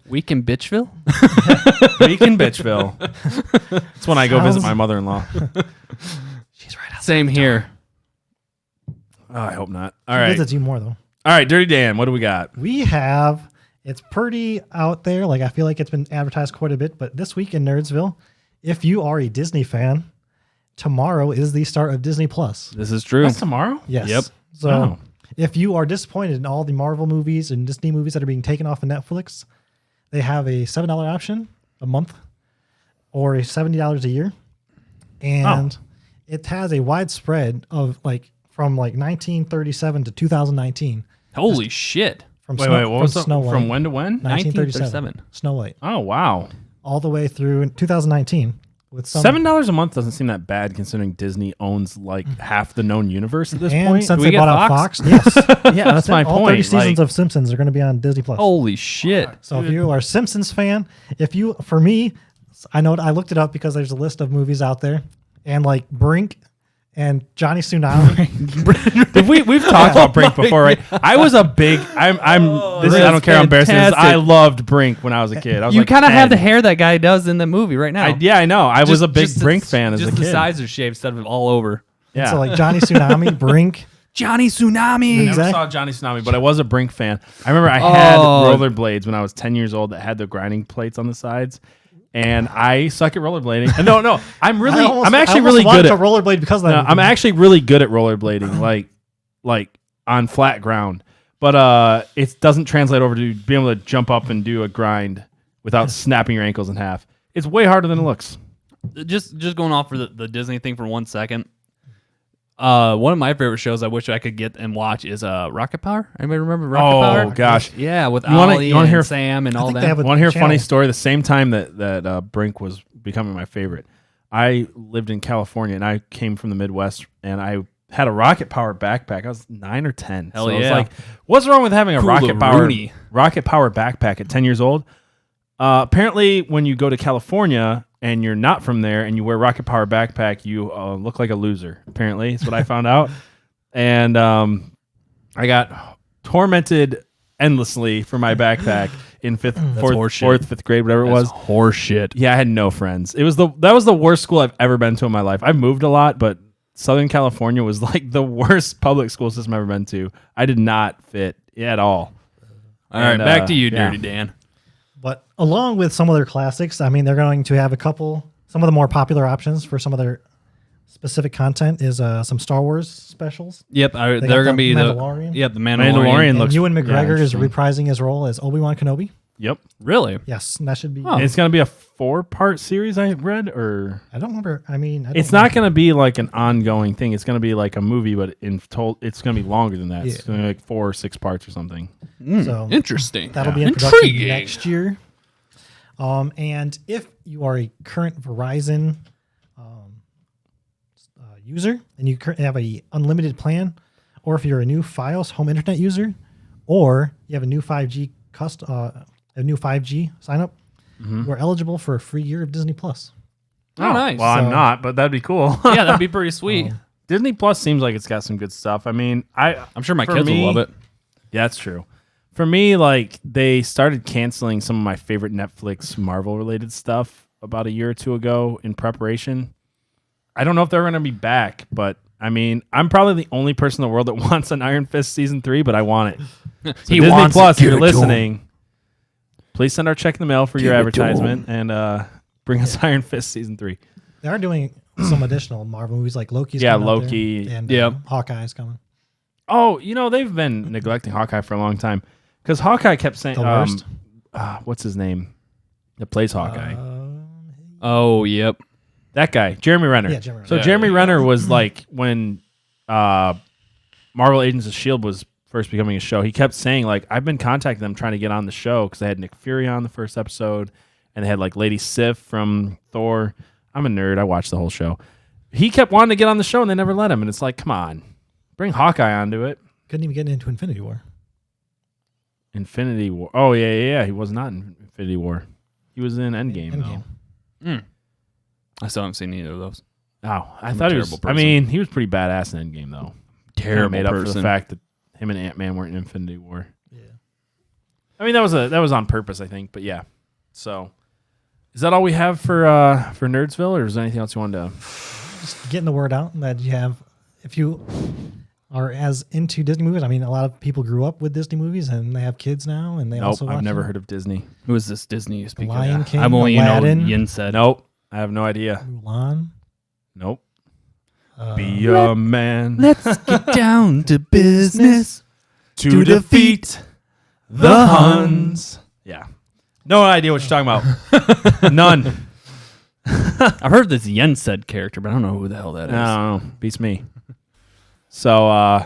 Week in Bitchville? Week in Bitchville. It's when I go visit my mother-in-law. She's right outside. Same here. Oh, I hope not. All She right. visits you more, though. All right, Dirty Dan, what do we got? We have, it's pretty out there. Like, I feel like it's been advertised quite a bit, but this week in Nerdsville, if you are a Disney fan, tomorrow is the start of Disney Plus. This is true. That's tomorrow? Yes. Yep. So if you are disappointed in all the Marvel movies and Disney movies that are being taken off of Netflix, they have a $7 option a month or a $70 a year. And it has a wide spread of from 1937 to 2019. Holy shit. From Wait, Snow, what was from Snow White. From when to when? 1937. Snow White. Oh, wow. All the way through 2019. With some, $7 a month doesn't seem that bad considering Disney owns half the known universe at this and point. since Do they we bought get out Fox? Fox, yes. Yeah, that's my all point. 30 seasons of Simpsons are going to be on Disney Plus. Holy shit. So if you are a Simpsons fan, for me, I know I looked it up because there's a list of movies out there, and Brink and Johnny Tsunami. We've talked about Brink before, right? I was a big. I don't care how embarrassing this is. I loved Brink when I was a kid. I was You kind of 10. have the hair that guy does in the movie right now. I know. I was a big Just Brink fan as a Just kid. the sides are shaved instead of all over. Yeah. So Johnny Tsunami, Brink. Johnny Tsunami. I never saw Johnny Tsunami, but I was a Brink fan. I remember I had rollerblades when I was 10 years old that had the grinding plates on the sides. And I suck at rollerblading. And no, I'm actually really good at rollerblade because of that. I'm actually really good at rollerblading, like on flat ground. But it doesn't translate over to being able to jump up and do a grind without snapping your ankles in half. It's way harder than it looks. Just going off for the Disney thing for 1 second. One of my favorite shows I wish I could get and watch is Rocket Power. Anybody remember Rocket Power? Oh gosh, Yeah, with You wanna- Ollie you wanna and hear- Sam and all think that. they have a Want to hear a funny channel. story? The same time that Brink was becoming my favorite, I lived in California and I came from the Midwest and I had a Rocket Power backpack. I was 9 or 10. Hell so I was yeah. like, what's wrong with having a Rocket Power backpack at 10 years old? Apparently, when you go to California and you're not from there and you wear Rocket Power backpack, you look like a loser. Apparently, that's what I found out. And I got tormented endlessly for my backpack in fifth, fifth grade, whatever it was. Horseshit. Yeah, I had no friends. That was the worst school I've ever been to in my life. I've moved a lot, but Southern California was like the worst public school system I've ever been to. I did not fit at all. All right, back to you, Dirty Dan. But along with some of their classics, I mean, they're going to have some of the more popular options for some of their specific content is some Star Wars specials. Yep, got they're going to be Mandalorian. the Mandalorian. Mandalorian And looks. Ewan McGregor is interesting. reprising his role as Obi-Wan Kenobi. Yep. Really? Yes, and that should be. Oh. It's going to be a 4-part series, I read, or I don't remember. I mean, it's not going to be like an ongoing thing. It's going to be like a movie, but it's going to be longer than that. It's going to be like 4 or 6 parts or something. So Interesting. that'll be in production next year. And if you are a current Verizon user and you have a unlimited plan, or if you're a new Fios home internet user, or you have a new 5G sign up, you're eligible for a free year of Disney Plus. Oh, nice. Well, I'm not, but that'd be cool. Yeah, that'd be pretty sweet. Disney Plus seems like it's got some good stuff. I mean, I'm sure my for kids me- will love it. Yeah, that's true. For me, they started canceling some of my favorite Netflix Marvel related stuff about a year or two ago in preparation. I don't know if they're going to be back, but I mean, I'm probably the only person in the world that wants an Iron Fist season 3, but I want it. So He Disney wants Plus, it. if you're Give it to him. listening, please send our check in the mail for your advertisement and bring us Iron Fist season 3. They are doing some additional Marvel movies like Loki's Yeah, coming out there, Loki. and Hawkeye's coming. Oh, they've been neglecting Hawkeye for a long time because Hawkeye kept saying, The worst. what's his name that plays Hawkeye? Oh, yep. That guy, Jeremy Renner. Yeah, Jeremy Renner. So Yeah, Jeremy Renner was like when Marvel Agents of S.H.I.E.L.D. was first becoming a show, he kept saying, like, I've been contacting them trying to get on the show because they had Nick Fury on the first episode, and they had, like, Lady Sif from Thor. I'm a nerd. I watched the whole show. He kept wanting to get on the show, and they never let him. And it's like, come on. Bring Hawkeye onto it. Couldn't even get into Infinity War. Infinity War. Oh, yeah. He was not in Infinity War. He was in Endgame, Endgame. though. I still haven't seen either of those. Oh, I I'm thought a he was. terrible I person. mean, he was pretty badass in Endgame, though. Terrible Made up for the person. fact that him and Ant-Man weren't in Infinity War. Yeah. I mean, that was on purpose, I think. But yeah. So, is that all we have for Nerdsville, or is there anything else you wanted to? Just getting the word out that you have, if you are as into Disney movies. I mean, a lot of people grew up with Disney movies, and they have kids now, and they Nope, also watch I've never them. heard of Disney. Who is this Disney you speak of? Lion King, I'm only Aladdin. Yin said. Nope, I have no idea. Mulan. Nope. Be a man Let's get down to business. to defeat the Huns. Yeah. No idea what you're talking about. None. I've heard this Yen said character, but I don't know who the hell that is. I don't know. Beats me. So,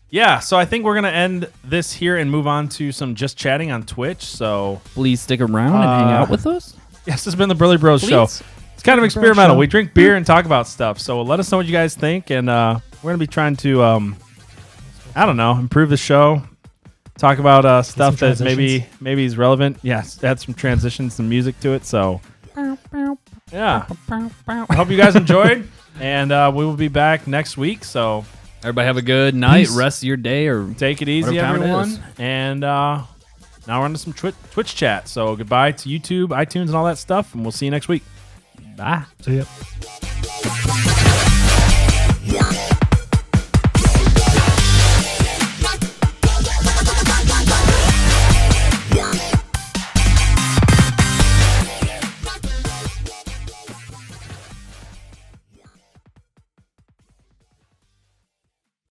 yeah. So I think we're going to end this here and move on to some Just Chatting on Twitch. So, Please stick around and hang out with us. yes, this has been the Burly Bros Please. Show. It's kind of experimental. Show. We drink beer and talk about stuff. So let us know what you guys think. And we're going to be trying to, I don't know, improve the show. Talk about stuff that maybe is relevant. Yes, add some transitions, some music to it. So, yeah. I hope you guys enjoyed. And we will be back next week. So Everybody have a good night, Peace. rest of your day, or take it easy, Whatever time it everyone. is. And now we're on to some Twitch chat. So goodbye to YouTube, iTunes, and all that stuff. And we'll see you next week. bye. See ya.